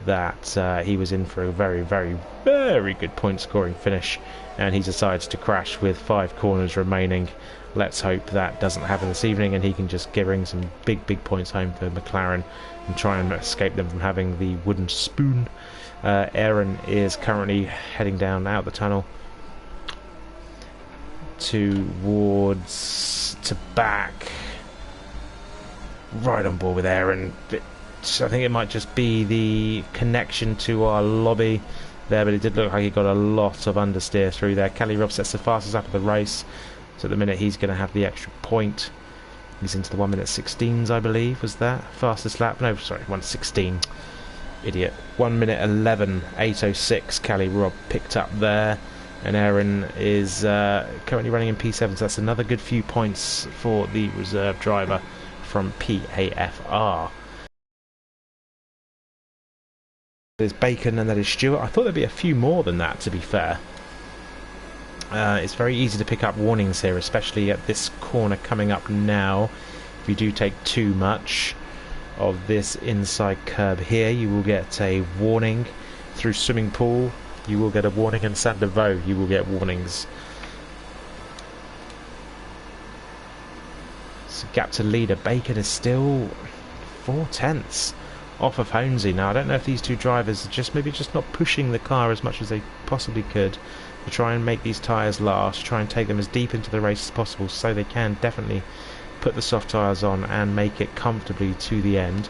that he was in for a very, very, very good point scoring finish, and he decides to crash with 5 corners remaining. Let's hope that doesn't happen this evening, and he can just bring some big points home for McLaren and try and escape them from having the wooden spoon. Aaron is currently heading down out the tunnel towards to back. Right on board with Aaron. I think it might just be the connection to our lobby there, but it did look like he got a lot of understeer through there. Cali Rob sets the fastest lap of the race, so at the minute he's going to have the extra point. He's into the 1:16s, I believe, was that? Fastest lap? No, sorry, 1:16. Idiot. 1:11, 8:06 Cali Rob picked up there, and Aaron is currently running in P7, so that's another good few points for the reserve driver from PAFR. There's Bacon and that is Stewart. I thought there'd be a few more than that, to be fair. It's very easy to pick up warnings here, especially at this corner coming up now. If you do take too much of this inside curb here, you will get a warning. Through Swimming Pool, you will get a warning, and Saint-Deveau, you will get warnings. So gap to leader. Bacon is still 4/10 off of Honesy. Now I don't know if these two drivers are maybe just not pushing the car as much as they possibly could to try and make these tyres last, try and take them as deep into the race as possible, so they can definitely put the soft tyres on and make it comfortably to the end.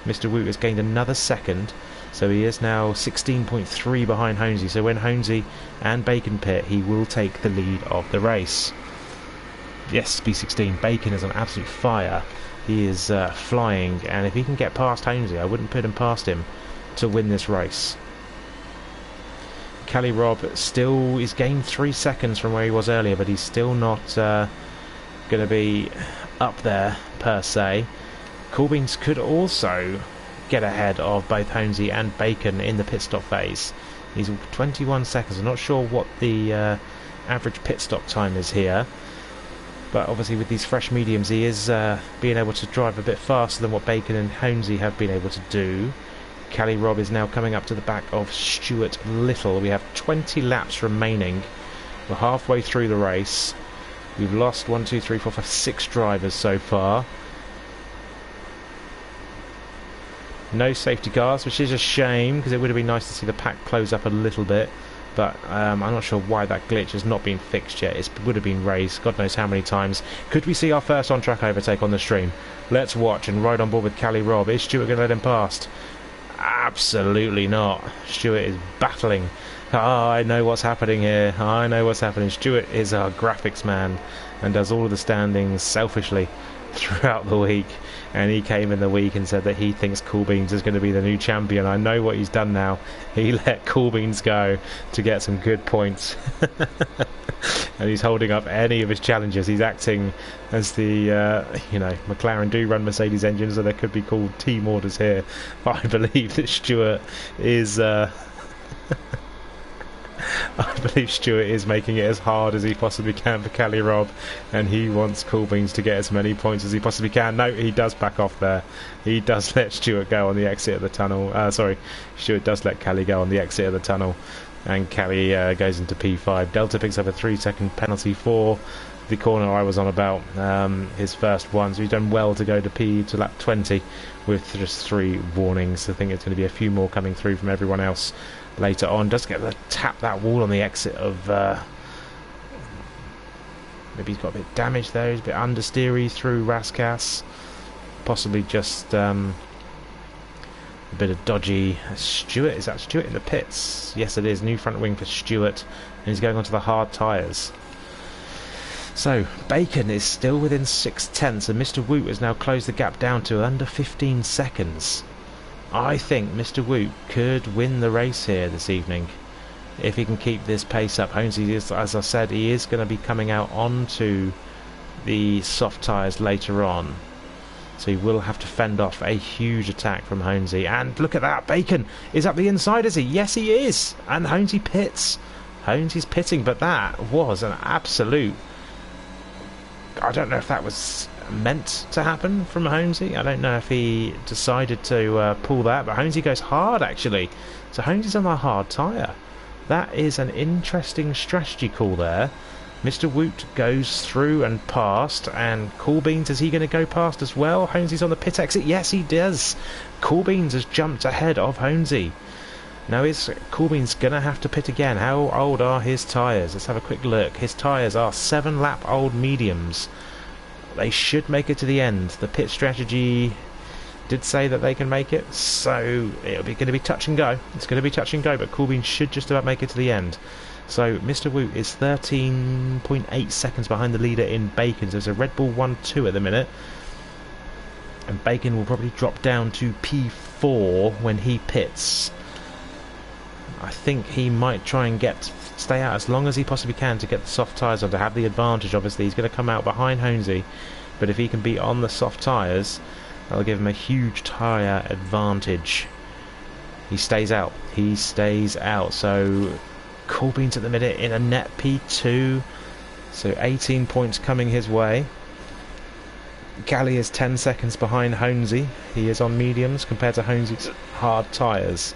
Mr. Woot has gained another second, so he is now 16.3 behind Honesy. So when Honesy and Bacon pit, he will take the lead of the race. Yes, B16. Bacon is on absolute fire. He is flying, and if he can get past Honesy, I wouldn't put him past him to win this race. Cali Rob still is gained 3 seconds from where he was earlier, but he's still not going to be up there per se. Coolbeans could also get ahead of both Honesy and Bacon in the pit stop phase. He's 21 seconds. I'm not sure what the average pit stop time is here. But obviously with these fresh mediums, he is being able to drive a bit faster than what Bacon and Honesy have been able to do. Cali Robb is now coming up to the back of Stuart Little. We have 20 laps remaining. We're halfway through the race. We've lost 1, 2, 3, 4, 5, 6 drivers so far. No safety cars, which is a shame, because it would have been nice to see the pack close up a little bit. But I'm not sure why that glitch has not been fixed yet. It would have been raised God knows how many times. Could we see our first on-track overtake on the stream? Let's watch and ride on board with Cali Robb. Is Stuart going to let him past? Absolutely not. Stuart is battling. I know what's happening here. I know what's happening. Stuart is our graphics man and does all of the standings selfishly throughout the week. And he came in the week and said that he thinks Cool Beans is going to be the new champion. I know what he's done now. He let Cool Beans go to get some good points. And he's holding up any of his challenges. He's acting as the, you know, McLaren do run Mercedes engines, so there could be called team orders here. But I believe that Stuart is... I believe Stuart is making it as hard as he possibly can for Cali Robb, and he wants Cool Beans to get as many points as he possibly can. No, he does back off there. He does let Stuart go on the exit of the tunnel. Sorry, Stuart does let Cali go on the exit of the tunnel, and Cali goes into P5. Delta picks up a 3-second penalty for the corner I was on about, his first one, so he's done well to go to lap 20 with just 3 warnings. I think it's going to be a few more coming through from everyone else later on. Does get to tap that wall on the exit of maybe he's got a bit damaged there. He's a bit understeery through Raskas, possibly just a bit of dodgy. Stuart, is that Stuart in the pits? Yes it is. New front wing for Stuart, and he's going onto the hard tyres. So Bacon is still within 6/10, and Mr. Woot has now closed the gap down to under 15 seconds. I think Mr. Woot could win the race here this evening if he can keep this pace up. Honesy is, as I said, he is going to be coming out onto the soft tyres later on, so he will have to fend off a huge attack from Honesy. And look at that, Bacon is up the inside, is he? Yes he is, and Honesy pits. Honesy's pitting, but that was an absolute... I don't know if that was meant to happen from Honesy. I don't know if he decided to pull that, but Honesy goes hard actually. So Honesy's on a hard tyre. That is an interesting strategy call there. Mr. Woot goes through and past, and Cool Beans, is he going to go past as well? Honesy's on the pit exit. Yes he does. Cool Beans has jumped ahead of Honesy. Now is Cool Beans going to have to pit again? How old are his tyres? Let's have a quick look. His tyres are 7-lap old mediums. They should make it to the end. The pit strategy did say that they can make it, so it'll be going to be touch and go. It's going to be touch and go, but Cool Beans should just about make it to the end. So Mr. Woot is 13.8 seconds behind the leader in Bacon. So there's a Red Bull 1-2 at the minute, and Bacon will probably drop down to P4 when he pits. I think he might try and stay out as long as he possibly can to get the soft tyres on, to have the advantage. Obviously he's going to come out behind Honesy, but if he can be on the soft tyres, that'll give him a huge tyre advantage. He stays out. He stays out. So Cool Beans at the minute in a net P2, so 18 points coming his way. Cali is 10 seconds behind Honesy. He is on mediums compared to Honesy's hard tyres.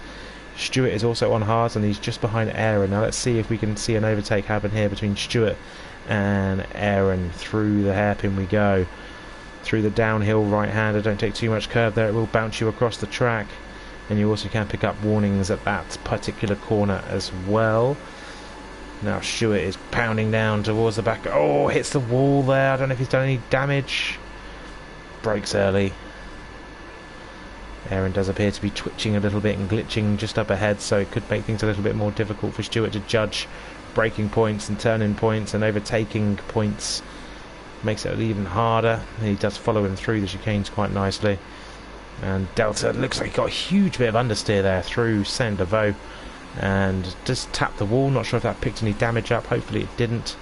Stuart is also on hards, and he's just behind Aaron. Now let's see if we can see an overtake happen here between Stuart and Aaron. Through the hairpin we go. Through the downhill right-hander. Don't take too much curve there. It will bounce you across the track. And you also can pick up warnings at that particular corner as well. Now Stuart is pounding down towards the back. Oh, hits the wall there. I don't know if he's done any damage. Brakes early. Aaron does appear to be twitching a little bit and glitching just up ahead, so it could make things a little bit more difficult for Stuart to judge braking points and turning points and overtaking points. Makes it even harder. He does follow him through the chicanes quite nicely. And Delta looks like he got a huge bit of understeer there through Saint-Deveau and just tapped the wall. Not sure if that picked any damage up. Hopefully it didn't.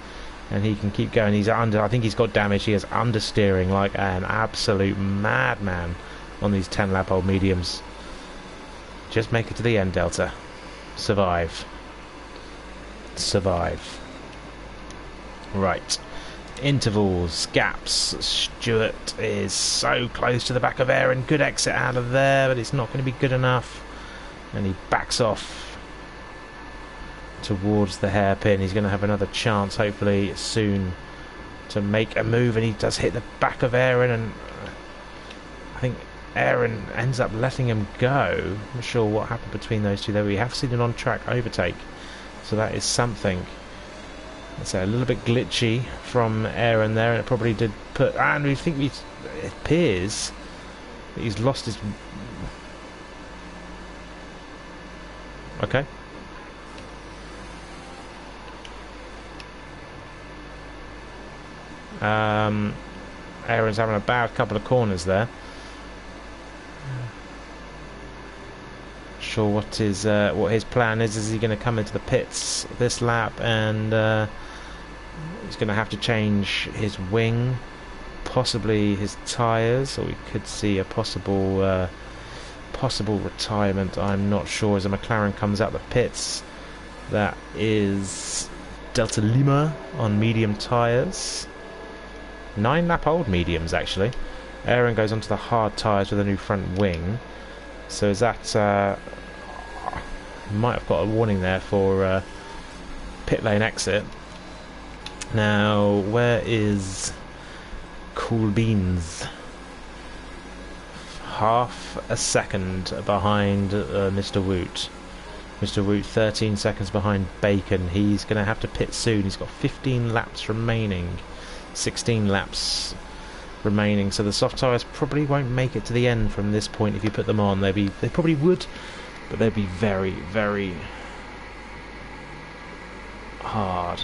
And he can keep going. He's under. I think he's got damage. He is understeering like an absolute madman on these 10-lap old mediums. Just make it to the end, Delta. Survive. Survive. Right. intervals, gaps. Stewart is so close to the back of Aaron. Good exit out of there, but it's not going to be good enough. And he backs off towards the hairpin. He's going to have another chance, hopefully, soon to make a move. And he does hit the back of Aaron, and I think Aaron ends up letting him go. I'm not sure what happened between those two there. We have seen an on-track overtake, so that is something. It's a little bit glitchy from Aaron there, and it probably did put... And we think it appears that he's lost his... Okay. Aaron's having a bad couple of corners there. Sure what his plan is. Is he going to come into the pits this lap and he's going to have to change his wing, possibly his tyres, or we could see a possible retirement. I'm not sure. As a McLaren comes out the pits, that is Delta Lima on medium tyres, 9-lap old mediums actually. Aaron goes onto the hard tyres with a new front wing. So is that might have got a warning there for pit lane exit. Now where is Cool Beans? Half a second behind Mr. Woot. Mr. Woot 13 seconds behind Bacon. He's going to have to pit soon. He's got 15 laps remaining, 16 laps remaining, so the soft tyres probably won't make it to the end from this point. If you put them on, they probably would, but they'd be very, very hard.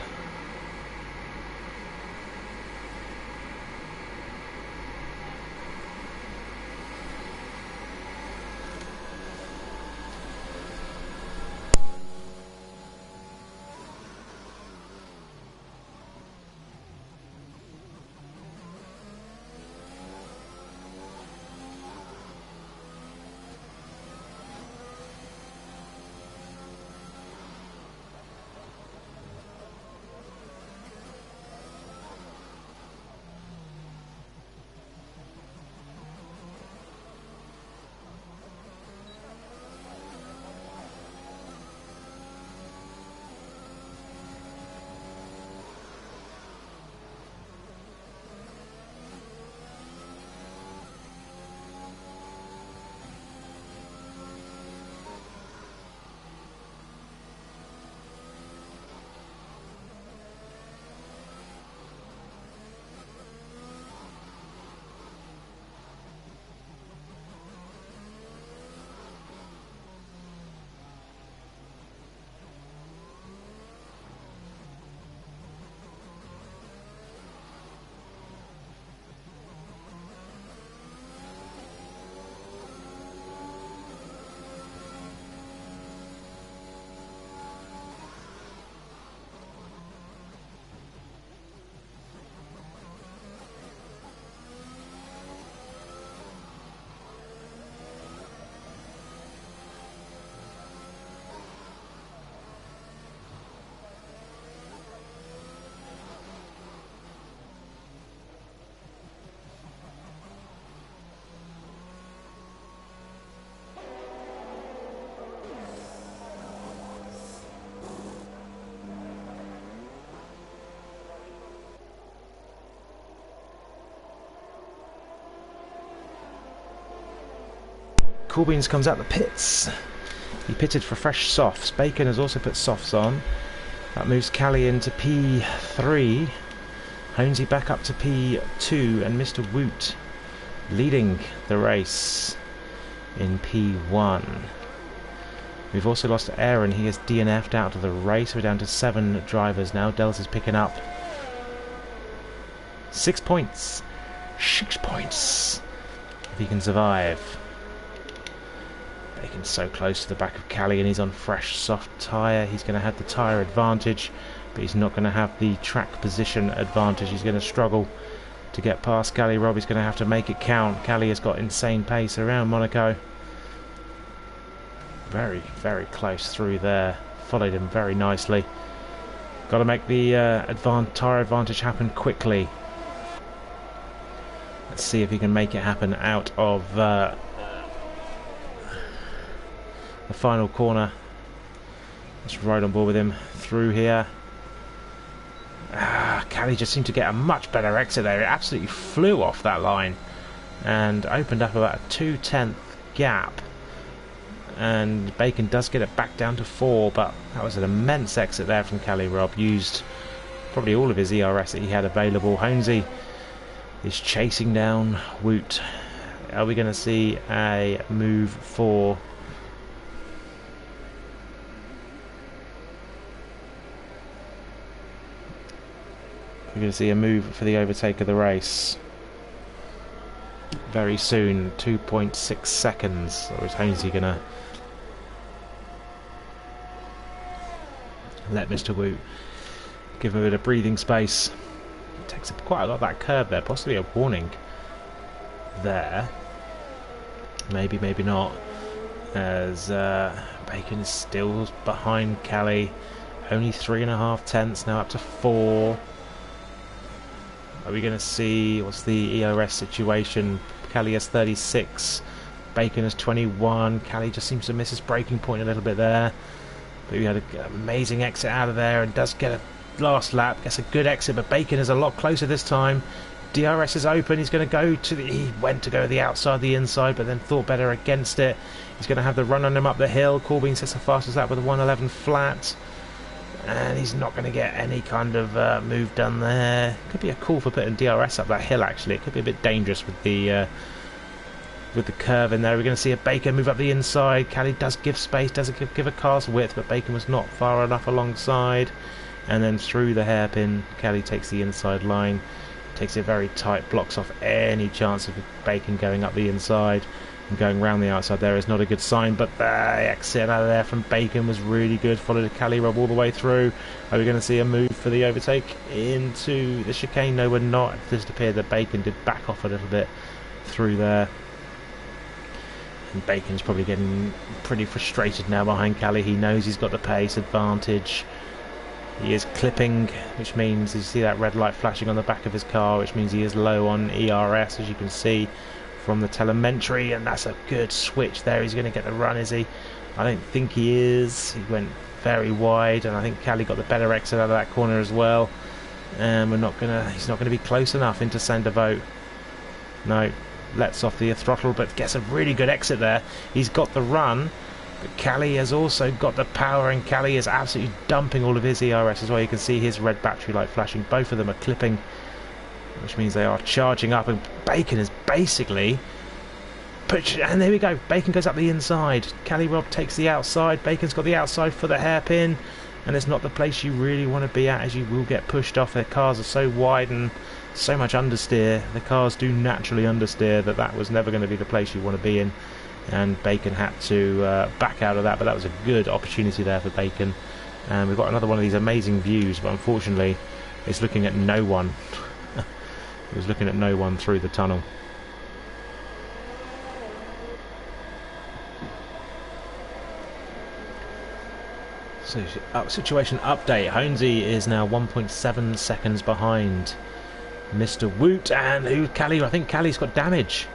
Cool Beans comes out the pits. He pitted for fresh softs. Bacon has also put softs on. That moves Callie into P3. Honesy back up to P2, and Mr. Woot leading the race in P1. We've also lost Aaron. He has DNF'd out of the race. We're down to 7 drivers now. Delta's picking up 6 points. 6 points. If he can survive. Bacon's so close to the back of Callie, and he's on fresh soft tyre. He's going to have the tyre advantage, but he's not going to have the track position advantage. He's going to struggle to get past Callie. Robbie's going to have to make it count. Callie has got insane pace around Monaco. Very, very close through there. Followed him very nicely. Got to make the tyre advantage happen quickly. Let's see if he can make it happen out of the final corner. Let's ride on board with him through here. Callie just seemed to get a much better exit there. It absolutely flew off that line and opened up about a 2/10 gap. And Bacon does get it back down to 4, but that was an immense exit there from Callie Robb. Used probably all of his ERS that he had available. Honesy is chasing down Woot. Are we going to see a move for... We're going to see a move for the overtake of the race very soon. 2.6 seconds. Or is Honesy going to let Mr. Woot give him a bit of breathing space? Takes up quite a lot of that curve there. Possibly a warning there. Maybe, maybe not. As Bacon is still behind Callie. Only 3.5 tenths, now up to 4. Are we going to see, what's the ERS situation? Callie has 36, Bacon has 21. Callie just seems to miss his braking point a little bit there. But we had an amazing exit out of there and does get a last lap, gets a good exit, but Bacon is a lot closer this time. DRS is open, he's going to go to the... He went to go to the outside, the inside, but then thought better against it. He's going to have the run on him up the hill. Corbin sets the fastest lap with a 1:11 flat. And he's not going to get any kind of move done there. Could be a call for putting DRS up that hill, actually. It could be a bit dangerous with the curve in there. We're going to see a Bacon move up the inside. Callie does give space, doesn't give a car's width, but Bacon was not far enough alongside. And then through the hairpin, Callie takes the inside line. Takes it very tight, blocks off any chance of Bacon going up the inside. And going round the outside there is not a good sign, but the exit out of there from Bacon was really good. Followed a Callie Robb all the way through. Are we going to see a move for the overtake into the chicane? No, we're not. It just appeared that Bacon did back off a little bit through there. And Bacon's probably getting pretty frustrated now behind Callie. He knows he's got the pace advantage. He is clipping, which means you see that red light flashing on the back of his car, which means he is low on ERS, as you can see from the telemetry, and that's a good switch there. He's going to get the run, is he? I don't think he is. He went very wide, and I think Callie got the better exit out of that corner as well. And he's not going to be close enough into Sandervoort. No, lets off the throttle, but gets a really good exit there. He's got the run, but Callie has also got the power, and Callie is absolutely dumping all of his ERS as well. You can see his red battery light flashing. Both of them are clipping, which means they are charging up, and Bacon is basically and there we go. Bacon goes up the inside. Callie Robb takes the outside. Bacon's got the outside for the hairpin, and it's not the place you really want to be at, as you will get pushed off. Their cars are so wide and so much understeer. The cars do naturally understeer, that was never going to be the place you want to be in, and Bacon had to back out of that. But that was a good opportunity there for Bacon, and we've got another one of these amazing views, but unfortunately it's looking at no one. It was looking at no one through the tunnel. So, situation update. Honesy is now 1.7 seconds behind Mr. Woot, and Callie? I think Callie's got damage.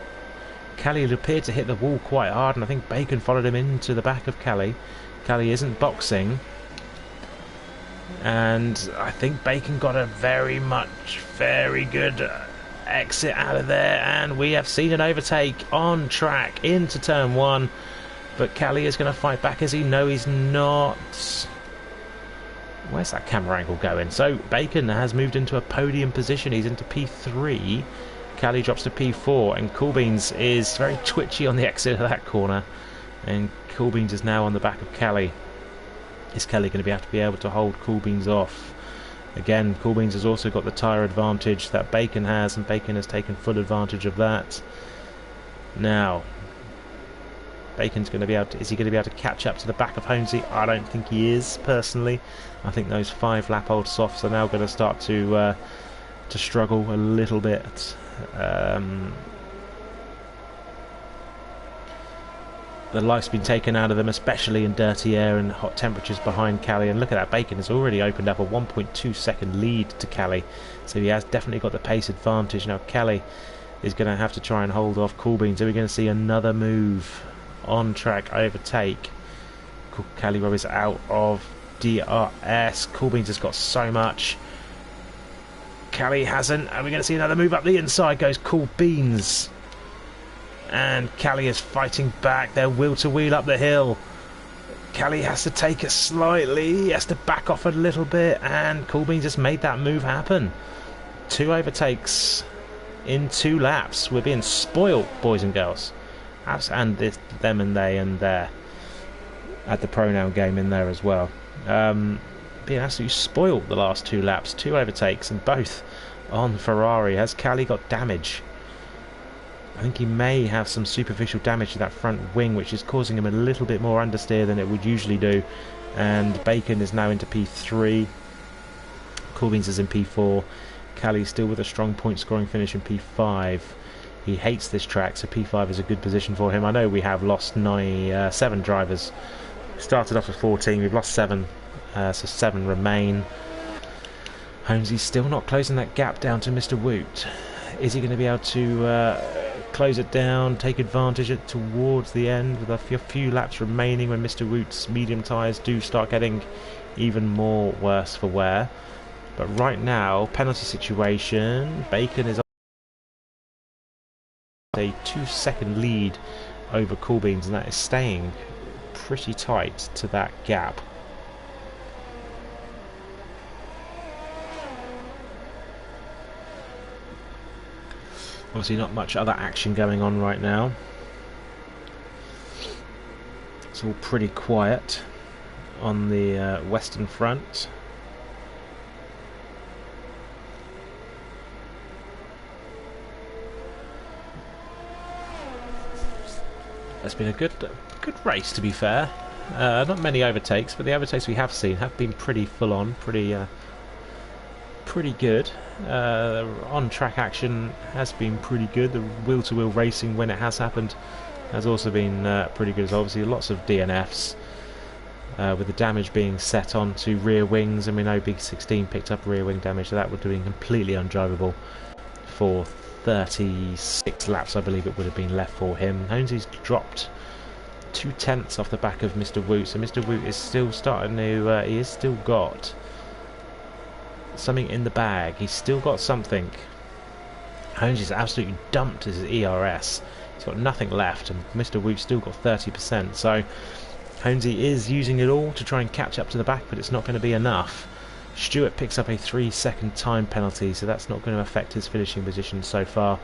Callie appeared to hit the wall quite hard, and I think Bacon followed him into the back of Callie. Callie isn't boxing, and I think Bacon got a very good exit out of there, and we have seen an overtake on track into turn 1. But Callie is going to fight back, as he? No, he's not. Where's that camera angle going? So Bacon has moved into a podium position. He's into P3. Callie drops to P4, and Coolbeans is very twitchy on the exit of that corner. And Coolbeans is now on the back of Callie. Is Callie going to be able to hold Coolbeans off? Again, Coolbeans has also got the tyre advantage that Bacon has, and Bacon has taken full advantage of that. Now, Bacon's going to be able to... Is he going to be able to catch up to the back of Honesy? I don't think he is, personally. I think those 5-lap-old softs are now going to start to struggle a little bit. the life's been taken out of them, especially in dirty air and hot temperatures behind Callie. And look at that, Bacon has already opened up a 1.2 second lead to Callie, so he has definitely got the pace advantage. Now Callie is going to have to try and hold off Coolbeans. Are we going to see another move on track overtake? Callie Rob is out of DRS. Coolbeans has got so much. Callie hasn't. Are we going to see another move up the inside? Goes Coolbeans. And Callie is fighting back. They're wheel to wheel up the hill. Callie has to take it slightly. He has to back off a little bit. And Coolbeans just made that move happen. 2 overtakes in 2 laps. We're being spoilt, boys and girls. And this, them and they and there. Add the pronoun game in there as well. Being absolutely spoilt the last 2 laps. 2 overtakes and both on Ferrari. Has Callie got damage? I think he may have some superficial damage to that front wing, which is causing him a little bit more understeer than it would usually do. And Bacon is now into P3. Coolbeans is in P4. Callie still with a strong point scoring finish in P5. He hates this track, so P5 is a good position for him. I know we have lost 7 drivers. Started off with 14, we've lost 7, so 7 remain. Holmesy's still not closing that gap down to Mr. Woot. Is he going to be able to close it down, take advantage of it towards the end with a few laps remaining when Mr. Woot's medium tyres do start getting even more worse for wear? But right now, penalty situation, Bacon is on a 2-second lead over Coolbeans, and that is staying pretty tight to that gap. Obviously not much other action going on right now. It's all pretty quiet on the Western Front. It's been a good race, to be fair. Not many overtakes, but the overtakes we have seen have been pretty full on, pretty good. On-track action has been pretty good. The wheel-to-wheel racing, when it has happened, has also been pretty good. There's obviously lots of DNFs, with the damage being set onto rear wings, and we know Big 16 picked up rear wing damage, so that would have been completely undrivable for 36 laps, I believe it would have been left for him. Holmesy's dropped 2/10 off the back of Mr. Woot, so Mr. Woot is still starting to, he has still got something in the bag. He's still got something. Holmesy's absolutely dumped his ERS. He's got nothing left, and Mr. Woot's still got 30%, so Holmesy is using it all to try and catch up to the back, but it's not going to be enough. Stewart picks up a 3-second time penalty, so that's not going to affect his finishing position so far,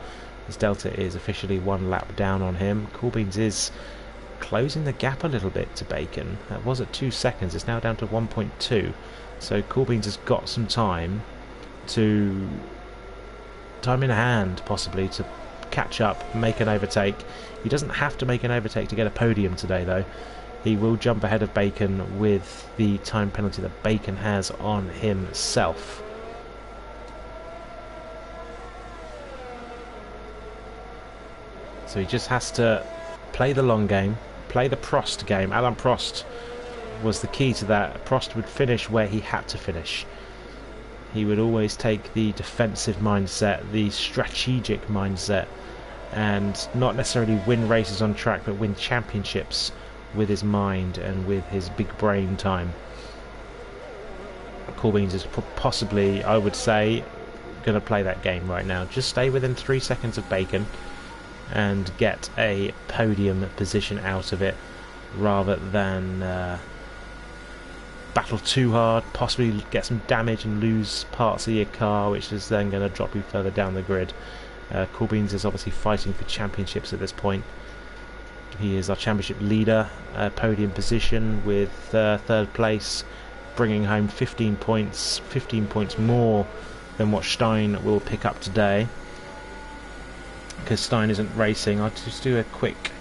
as Delta is officially 1 lap down on him. Coolbeans is closing the gap a little bit to Bacon. That was at 2 seconds, it's now down to 1.2, so Coolbeans has got some time in hand, possibly, to catch up, make an overtake. He doesn't have to make an overtake to get a podium today, though. He will jump ahead of Bacon with the time penalty that Bacon has on himself. So he just has to play the long game, play the Prost game. Alain Prost was the key to that. Prost would finish where he had to finish. He would always take the defensive mindset, the strategic mindset, and not necessarily win races on track, but win championships with his mind and with his big brain time. Coolbeans is possibly, I would say, going to play that game right now. Just stay within 3 seconds of Bacon and get a podium position out of it, rather than battle too hard, possibly get some damage and lose parts of your car, which is then going to drop you further down the grid. Coolbeans is obviously fighting for championships at this point. He is our championship leader, podium position with 3rd place, bringing home 15 points more than what Stein will pick up today. Because Stein isn't racing, I'll just do a quick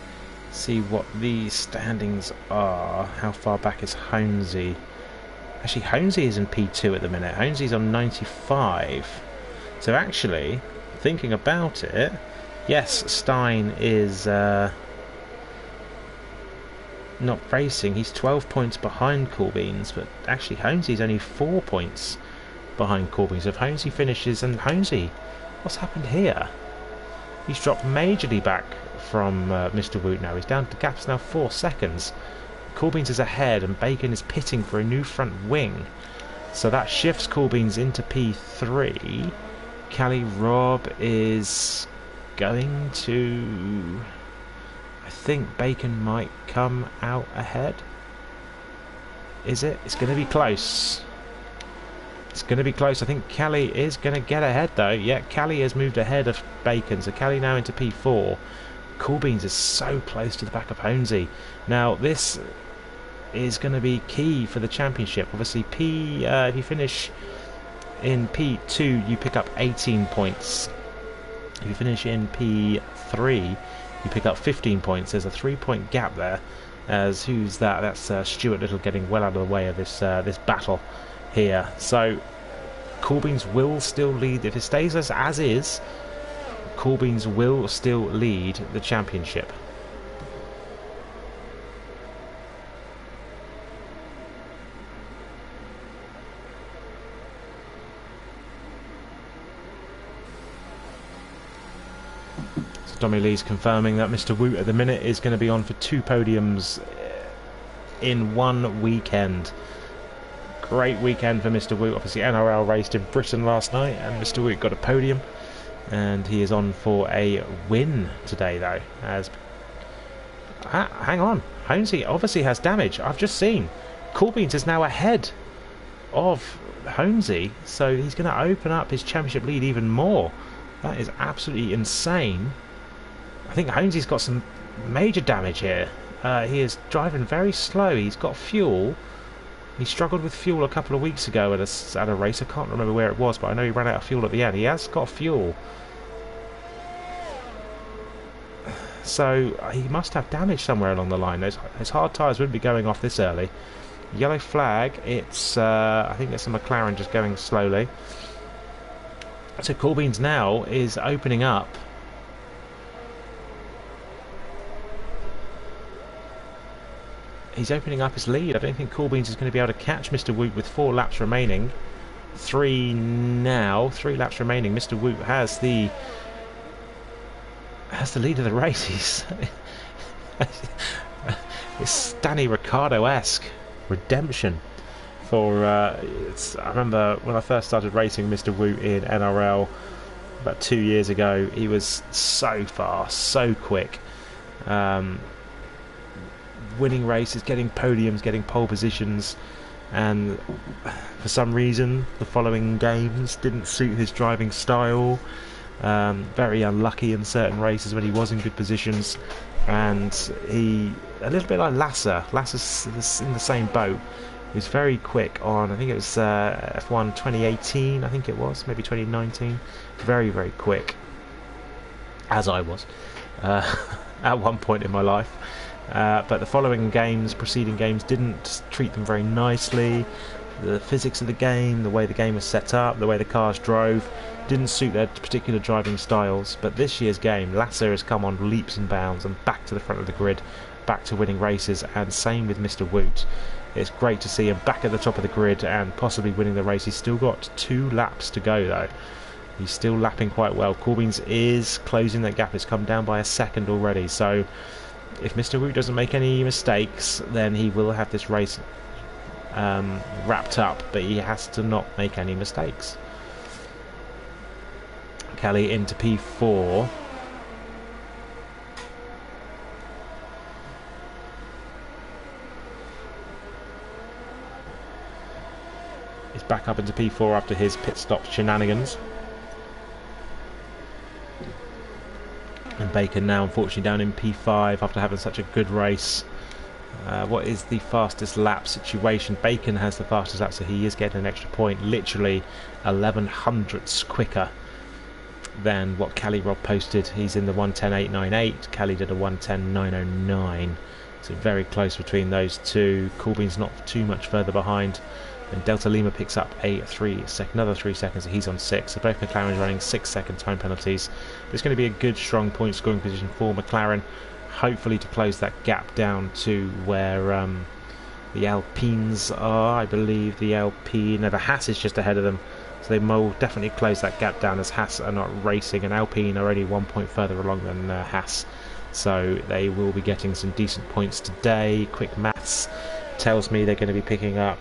see what the standings are. How far back is Holmesy? Actually, Holmesy is in P2 at the minute. Holmesy's on 95. So actually, thinking about it, yes, Stein is not racing. He's 12 points behind Coolbeans, but actually Holmesy's only 4 points behind Coolbeans. If Holmesy finishes, and Holmesy, what's happened here? He's dropped majorly back from Mr. Woot now. He's down to gaps now 4 seconds. Coolbeans is ahead, and Bacon is pitting for a new front wing. So that shifts Coolbeans into P3. Cali Rob is going to... I think Bacon might come out ahead. Is it? It's going to be close. It's going to be close. I think Cali is going to get ahead though. Yeah, Cali has moved ahead of Bacon. So Cali now into P4. Coolbeans is so close to the back of Holmesy. Now this is going to be key for the championship. Obviously, if you finish in P2, you pick up 18 points. If you finish in P3, you pick up 15 points. There's a 3-point gap there. As who's that? That's Stuart Little getting well out of the way of this battle here. So Coolbeans will still lead. If it stays as is, Coolbeans will still lead the championship. Tommy Lee's confirming that Mr. Woot at the minute is going to be on for 2 podiums in 1 weekend. Great weekend for Mr. Woot. Obviously NRL raced in Britain last night and Mr. Woot got a podium, and he is on for a win today though. As hang on, Holmesy obviously has damage. I've just seen Coolbeans is now ahead of Holmesy, so he's going to open up his championship lead even more. That is absolutely insane. I think Holmesy's got some major damage here. He is driving very slow. He's got fuel. He struggled with fuel a couple of weeks ago at a race. I can't remember where it was, but I know he ran out of fuel at the end. He has got fuel. So he must have damage somewhere along the line. His hard tyres wouldn't be going off this early. Yellow flag. It's I think it's a McLaren just going slowly. So Coolbeans now is opening up. He's opening up his lead. I don't think Coolbeans is going to be able to catch Mr. Woot with 4 laps remaining. 3 now. 3 laps remaining. Mr. Woot has the lead of the race. He's it's Danny Ricciardo-esque redemption. I remember when I first started racing Mr. Woot in NRL about 2 years ago, he was so fast, so quick, winning races, getting podiums, getting pole positions, and for some reason the following games didn't suit his driving style. Very unlucky in certain races when he was in good positions, and he, a little bit like Lasser's in the same boat. He was very quick on, I think it was F1 2018, I think it was, maybe 2019. Very, very quick, as I was, at one point in my life. But the following games, preceding games, didn't treat them very nicely. The physics of the game, the way the game was set up, the way the cars drove, didn't suit their particular driving styles. But this year's game, Lasser has come on leaps and bounds and back to the front of the grid, back to winning races, and same with Mr. Woot. It's great to see him back at the top of the grid and possibly winning the race. He's still got 2 laps to go though. He's still lapping quite well. Coolbeans is closing that gap. It's come down by a second already. So if Mr. Woot doesn't make any mistakes, then he will have this race wrapped up. But he has to not make any mistakes. Kelly into P4. He's back up into P4 after his pit stop shenanigans. And Bacon now unfortunately down in P5 after having such a good race. What is the fastest lap situation? Bacon has the fastest lap, so he is getting an extra point, literally 11 hundredths quicker than what Cali Rob posted. He's in the 1:10.898. Cali did a 1:10.909. So very close between those two. Coolbean's not too much further behind. And Delta Lima picks up another 3 seconds, so he's on 6. So both McLarens running 6-second time penalties. It's going to be a good, strong point scoring position for McLaren. hopefully to close that gap down to where the Alpines are. I believe the Haas is just ahead of them, so they will definitely close that gap down as Haas are not racing, and Alpine are only 1 point further along than Haas, so they will be getting some decent points today. Quick maths tells me they're going to be picking up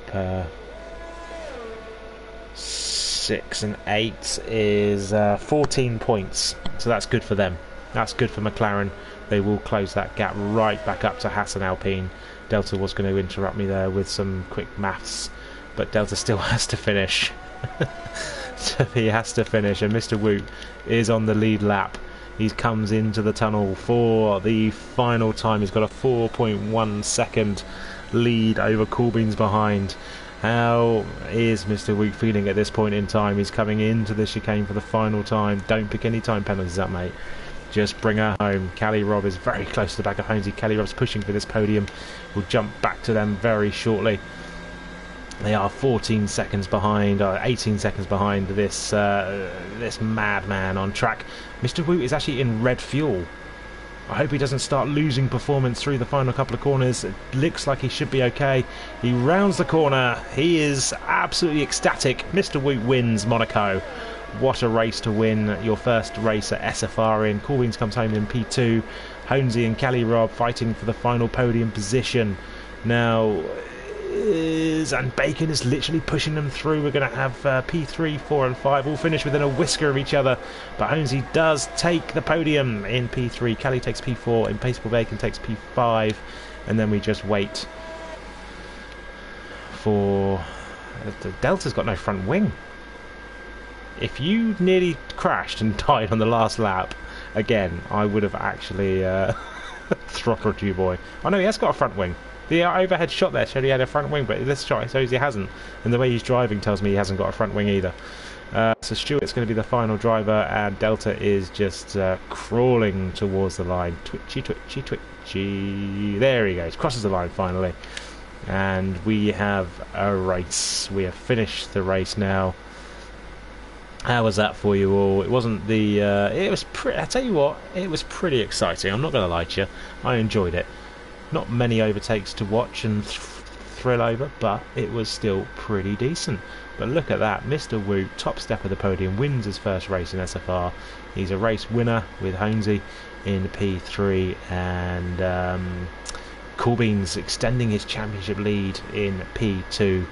6 and 8 is 14 points, so that's good for them. That's good for McLaren. They will close that gap right back up to Haas and Alpine. Delta was going to interrupt me there with some quick maths, but Delta still has to finish. So he has to finish, and Mr. Woot is on the lead lap. He comes into the tunnel for the final time. He's got a 4.1 second lead over Corbyn's behind. How is Mr. Woot feeling at this point in time? He's coming into the chicane for the final time. Don't pick any time penalties up, mate. Just bring her home. Callie Robb is very close to the back of Holmesy. Callie Robb's pushing for this podium. We'll jump back to them very shortly. They are 14 seconds behind, or 18 seconds behind this this madman on track. Mr. Woot is actually in red fuel. I hope he doesn't start losing performance through the final couple of corners. It looks like he should be okay. He rounds the corner. He is absolutely ecstatic. Mr. Woot wins Monaco. What a race to win your first race at SFR in. Corbins comes home in P2. Holmesy and Callie Robb fighting for the final podium position. Now, and Bacon is literally pushing them through. We're going to have P3, 4 and 5 all finish within a whisker of each other. But Holmesy does take the podium in P3. Callie takes P4. Impaceable Bacon takes P5. And then we just wait for... Delta's got no front wing. If you nearly crashed and died on the last lap, again, I would have actually throttled you, boy. Oh no, he has got a front wing. The overhead shot there showed he had a front wing, but this shot shows he hasn't. And the way he's driving tells me he hasn't got a front wing either. So Stewart's going to be the final driver, and Delta is just crawling towards the line. Twitchy, twitchy, twitchy. There he goes. Crosses the line finally. And we have a race. We have finished the race now. How was that for you all? It wasn't the... it was I tell you what, it was pretty exciting. I'm not going to lie to you. I enjoyed it. Not many overtakes to watch and thrill over, but it was still pretty decent. But look at that. Mr. Woot, top step of the podium, wins his first race in SFR. He's a race winner with Holmesy in P3, and Corbyn's extending his championship lead in P2.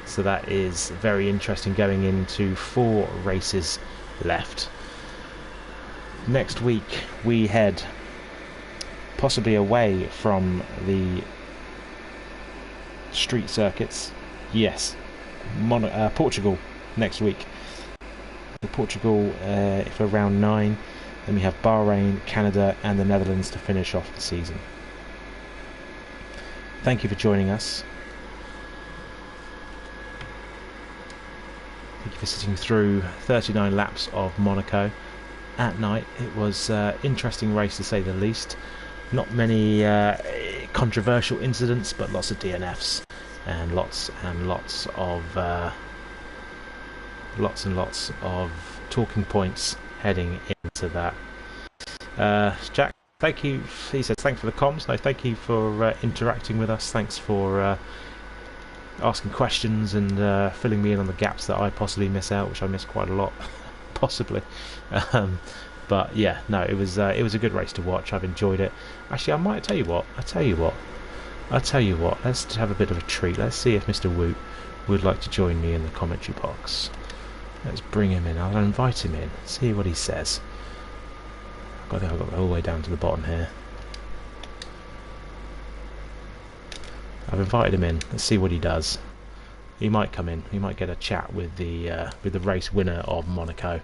So that is very interesting going into 4 races left. Next week we head possibly away from the street circuits. Yes, Portugal next week. Portugal for round 9. Then we have Bahrain, Canada and the Netherlands to finish off the season. Thank you for joining us. Thank you for sitting through 39 laps of Monaco at night. It was an interesting race to say the least. Not many controversial incidents, but lots of DNFs and lots and lots of talking points heading into that. Jack, thank you. He says thanks for the comms. No, thank you for interacting with us. Thanks for asking questions and filling me in on the gaps that I possibly miss out, which I miss quite a lot, possibly. But yeah, no, it was a good race to watch. I've enjoyed it. Actually, I might tell you what. Let's have a bit of a treat. Let's see if Mr. Woot would like to join me in the commentary box. Let's bring him in. I'll invite him in. See what he says. I think I've got the whole way down to the bottom here. I've invited him in. Let's see what he does. He might come in. He might get a chat with the race winner of Monaco.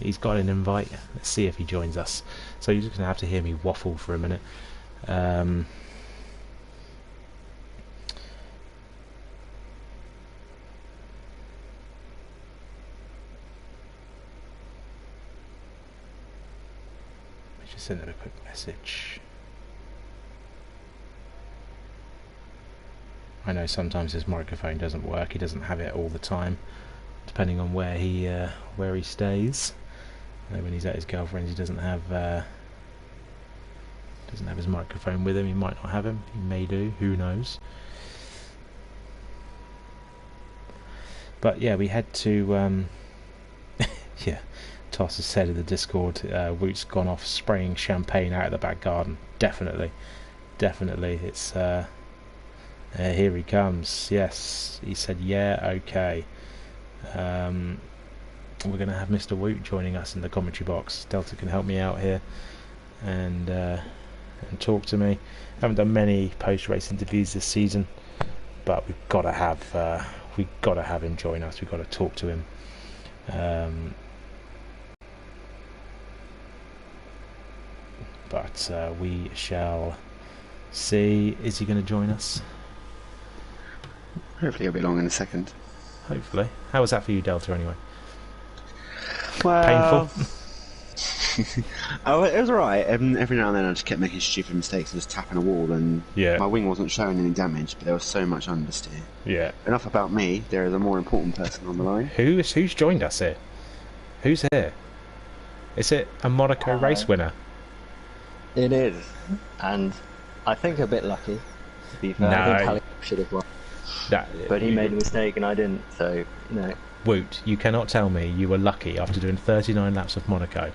He's got an invite. Let's see if he joins us. So you're just going to have to hear me waffle for a minute. Just send him a quick message. I know sometimes his microphone doesn't work. He doesn't have it all the time, depending on where he stays. When he's at his girlfriend's, he doesn't have Doesn't have his microphone with him. He might not have him. He may do. Who knows? But yeah, we had to. Yeah, Toss has said in the Discord, Woot's gone off spraying champagne out of the back garden. Definitely. It's. Here he comes. Yes, he said, yeah, okay. We're going to have Mr. Woot joining us in the commentary box. Delta can help me out here and talk to me. Haven't done many post-race interviews this season, but we've got to have him join us. We've got to talk to him. But we shall see. Is he going to join us? Hopefully he'll be along in a second. Hopefully. How was that for you, Delta, anyway? Well, painful? Oh, it was alright. Every now and then I just kept making stupid mistakes and just tapping a wall, and my wing wasn't showing any damage, but there was so much understeer. Yeah. Enough about me. There is a more important person on the line. Who's joined us here? Who's here? Is it a Monaco race winner? It is, and I think a bit lucky, to be fair. I think Alex should have won. But he made a mistake and I didn't, so, Woot, you cannot tell me you were lucky after doing 39 laps of Monaco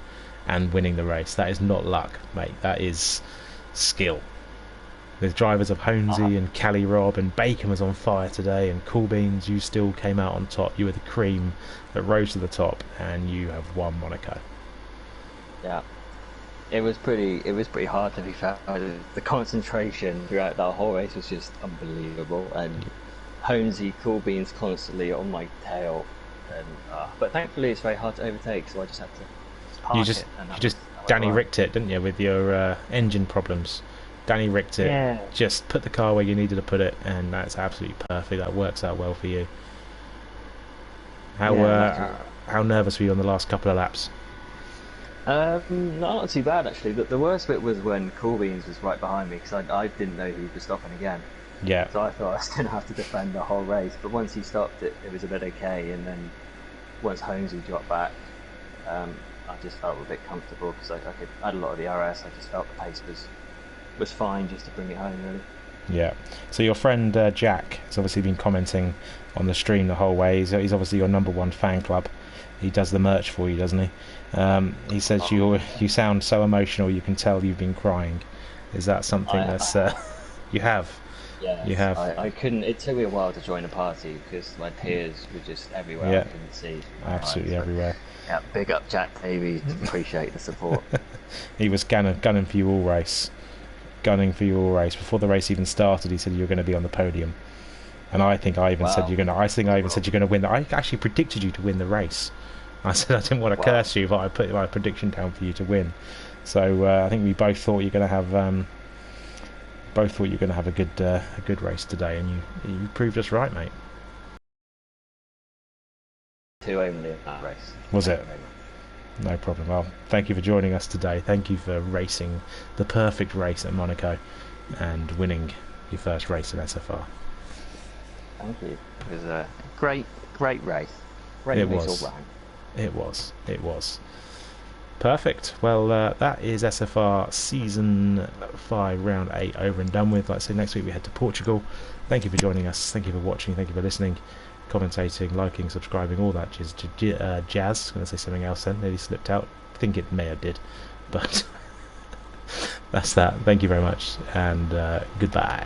and winning the race. That is not luck, mate. That is skill. The drivers of Honesy and Cali Rob and Bacon was on fire today, and Cool Beans, you still came out on top. You were the cream that rose to the top, and you have won Monaco. Yeah. It was pretty hard, to be fair. The concentration throughout that whole race was just unbelievable, and Honesy, Cool Beans constantly on my tail, and but thankfully it's very hard to overtake, so I just had to park it. You just Danny Ricked it, didn't you, with your engine problems? Danny Ricked it. Yeah. Just put the car where you needed to put it, and that's absolutely perfect. That works out well for you. How nervous were you on the last couple of laps? Not too bad actually. The worst bit was when Cool Beans was right behind me, because I didn't know he was stopping again. Yeah. So I thought I was going to have to defend the whole race, but once he stopped it was a bit okay, and then once Honesy dropped back, I just felt a bit comfortable, because I had a lot of the RS. I just felt the pace was fine just to bring it home, really. Yeah. So your friend Jack has obviously been commenting on the stream the whole way. He's obviously your #1 fan club. He does the merch for you, doesn't he? He says you sound so emotional, you can tell you've been crying. Is that something that's you have? Yeah, you have. I couldn't. It took me a while to join a party because my peers were just everywhere. Yeah, I couldn't see. absolutely everywhere. Yeah, big up Jack Davey. Appreciate the support. He was gunning for you all race. Before the race even started, he said you were going to be on the podium, and I think I even said you're going to. I think I even said you're going to win. I actually predicted you to win the race. I said I didn't want to curse you, but I put my prediction down for you to win. So I think we both thought you're going to have a good race today, and you proved us right, mate. 2 only in that race. Was it? No problem. Well, thank you for joining us today. Thank you for racing the perfect race at Monaco and winning your first race in SFR. Thank you. It was a great race. It was. All round. It was. Perfect. Well, that is SFR Season 5, Round 8 over and done with. Like I say, next week we head to Portugal. Thank you for joining us. Thank you for watching. Thank you for listening, commentating, liking, subscribing, all that jazz. I'm going to say something else then. Nearly slipped out. I think it may have did. But that's that. Thank you very much, and goodbye.